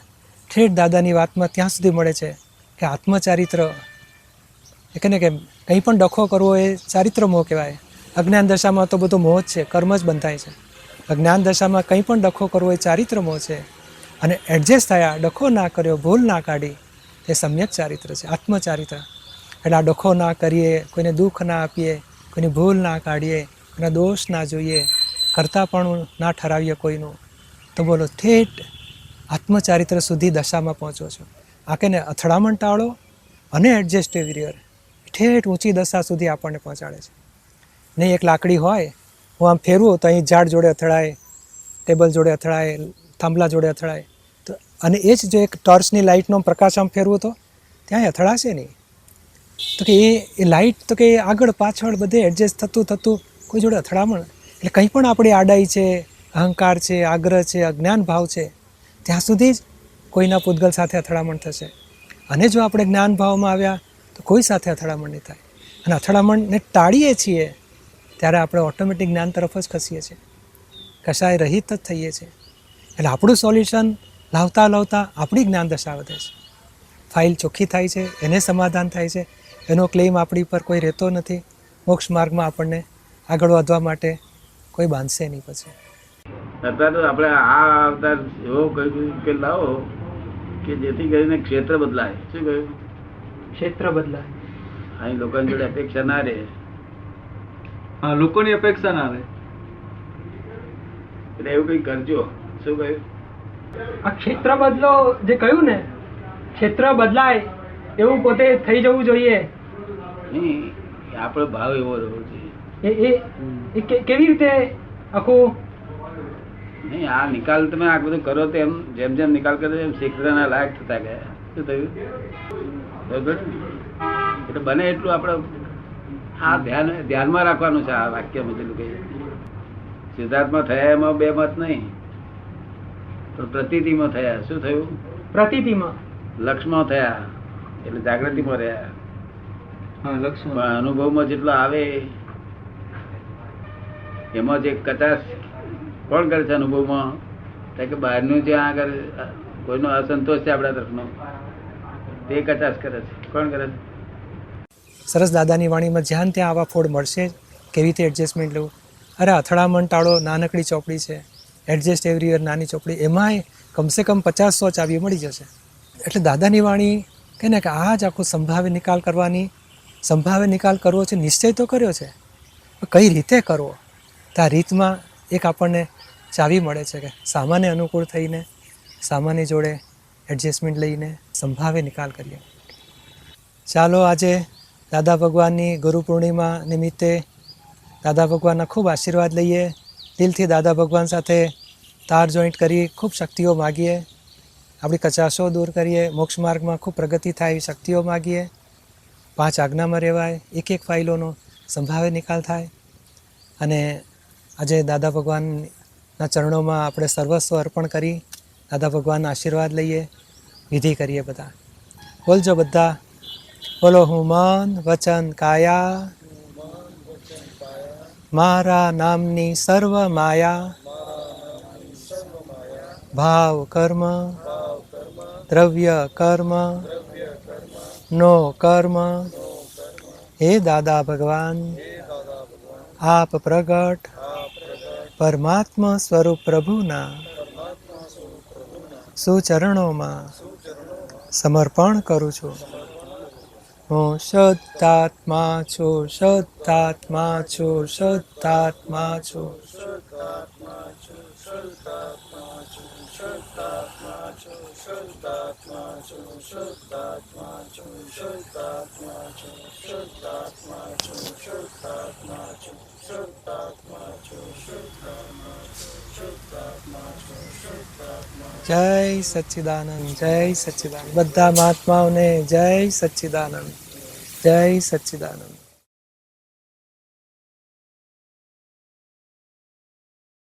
ઠેઠ દાદાની વાતમાં ત્યાં સુધી મળે છે કે કે આત્મચારિત્ર એ કહે ને કે કંઈ પણ ડખો કરવો એ ચારિત્ર મોહ કહેવાય. અજ્ઞાન દશામાં તો બધો મોહ જ છે, કર્મ જ બંધાય છે. અજ્ઞાન દશામાં કંઈ પણ ડખો કરવો એ ચારિત્ર મોહ છે. અને એડજસ્ટ થયા, ડખો ના કર્યો, ભૂલ ના કાઢી, એ સમ્યક ચારિત્ર છે, આત્મચારિત્ર. એટલે આ ડખો ના કરીએ, કોઈને દુઃખ ના આપીએ, કોઈની ભૂલ ના કાઢીએ, કોઈના દોષ ના જોઈએ, કરતાં પણ ના ઠરાવીએ કોઈનું, તો બોલો ઠેઠ આત્મચારિત્ર સુધી દશામાં પહોંચો છો. આ કે ને અથડામણ ટાળો અને એડજસ્ટ એવરીયર ઠેઠ ઊંચી દશા સુધી આપણને પહોંચાડે છે. નહીં એક લાકડી હોય, હું આમ ફેરવું તો અહીં ઝાડ જોડે અથડાય, ટેબલ જોડે અથડાય, થાંભલા જોડે અથડાય. તો અને એ જ જો એક ટોર્ચની લાઇટનો પ્રકાશ આમ ફેરવું તો ત્યાં અથડાશે નહીં. તો કે એ લાઇટ તો કે આગળ પાછળ બધે એડજસ્ટ થતું થતું કોઈ જોડે અથડામણ. એટલે કંઈ પણ આપણી આડાઈ છે, અહંકાર છે, આગ્રહ છે, અજ્ઞાન ભાવ છે, ત્યાં સુધી જ કોઈના પૂતગલ સાથે અથડામણ થશે. અને જો આપણે જ્ઞાન ભાવમાં આવ્યા તો કોઈ સાથે અથડામણ નહીં થાય. અને અથડામણને ટાળીએ છીએ ત્યારે આપણે ઓટોમેટિક જ્ઞાન તરફ જ ખસીએ છીએ, કશાય રહિત જ થઈએ છીએ. એટલે આપણું સોલ્યુશન લાવતા લાવતા આપણી જ્ઞાન દશા વધે છે, ફાઇલ ચોખ્ખી થાય છે, એને સમાધાન થાય છે, એનો ક્લેમ આપણી પર કોઈ રહેતો નથી. મોક્ષ માર્ગમાં આપણને આગળ વધવા માટે કોઈ બાંધશે નહીં પછી. અત્યારે તો આપણે આ અવતાર એવો કહ્યું કે લાવો કે જેથી કરીને ક્ષેત્ર બદલાય. શું કહ્યું? ક્ષેત્ર બદલાય. અહીં લોકોની જોડે અપેક્ષા ના રહે. હા, લોકોની અપેક્ષા ના રહે. એટલે એવું કંઈ કરજો. શું કહ્યું? આ ક્ષેત્ર બદલો જે કહ્યું ને, ક્ષેત્ર બદલાય એવું પોતે થઈ જવું જોઈએ. નહીં, આપણો ભાવ એવો રહેવો જોઈએ. એ કેવી રીતે આખું? નહીં, આ નિકાલ તમે આ બધું કરો તો એમ જેમ જેમ નિકાલ કરો એમ શીખવાના લાયક થતા ગયા. શું થયું? બરાબર. એટલે બને એટલું આપણે આ ધ્યાનમાં રાખવાનું છે. આ વાક્ય બધું કહીએ સિદ્ધાર્થમાં થયા એમાં બે મત નહીં, તો પ્રતીતિમાં થયા. શું થયું? પ્રતીતિમાં. લક્ષમાં થયા એટલે જાગૃતિમાં રહ્યા. પણ અનુભવમાં જેટલો આવે એમાં જે કચાશ કોણ કરે છે અનુભવમાં? કે બહારનું જે આગળ કોઈનો અસંતોષ છે આપણા તરફનો તે કચાશ કરે છે. કોણ કરે છે? સરસ દાદાની વાણીમાં જ્યાં ત્યાં આવા ફોડ મળશે. કેવી રીતે એડજસ્ટમેન્ટ લેવું? અરે અથડામણ ટાળો નાનકડી ચોપડી છે, એડજસ્ટ એવરી યર નાની ચોપડી, એમાંય કમસે કમ 50-100 ચાવીઓ મળી જશે. એટલે દાદાની વાણી કહે ને કે આ જ આખું સંભાવ્ય નિકાલ કરવાની, સંભાવ્ય નિકાલ કરવો છે, નિશ્ચય તો કર્યો છે, કઈ રીતે કરવો? તો આ રીતમાં એક આપણને ચાવી મળે છે કે સામાન્ય અનુકૂળ થઈને સામાન્ય જોડે એડજસ્ટમેન્ટ લઈને સંભાવ્ય નિકાલ કરીએ. ચાલો આજે દાદા ભગવાનની ગુરુ પૂર્ણિમા નિમિત્તે દાદા ભગવાનના ખૂબ આશીર્વાદ લઈએ. દિલથી દાદા ભગવાન સાથે તાર જોઈન્ટ કરી ખૂબ શક્તિઓ માગીએ, આપણી કચાશો દૂર કરીએ, મોક્ષ માર્ગમાં ખૂબ પ્રગતિ થાય એવી શક્તિઓ માગીએ, 5 આજ્ઞામાં રહેવાય, એક ફાઇલોનો સંભાવ્ય નિકાલ થાય. અને આજે દાદા ભગવાનના ચરણોમાં આપણે સર્વસ્વ અર્પણ કરી દાદા ભગવાનના આશીર્વાદ લઈએ, વિધિ કરીએ. બધા બોલજો, બધા બોલો. હું મન વચન કાયા મારા નામની સર્વ માયા, ભાવ કર્મ દ્રવ્ય કર્મ નો કર્મ, હે દાદા ભગવાન આપ પ્રગટ પરમાત્મા સ્વરૂપ પ્રભુના સુચરણોમાં સમર્પણ કરું છું. હું શુદ્ધાત્મા છું, શુદ્ધાત્મા છું, શુદ્ધાત્મા છું. જય સચ્ચિદાનંદ, જય સચ્ચિદાનંદ. બધા મહાત્માઓને જય સચ્ચિદાનંદ, જય સચ્ચિદાનંદ.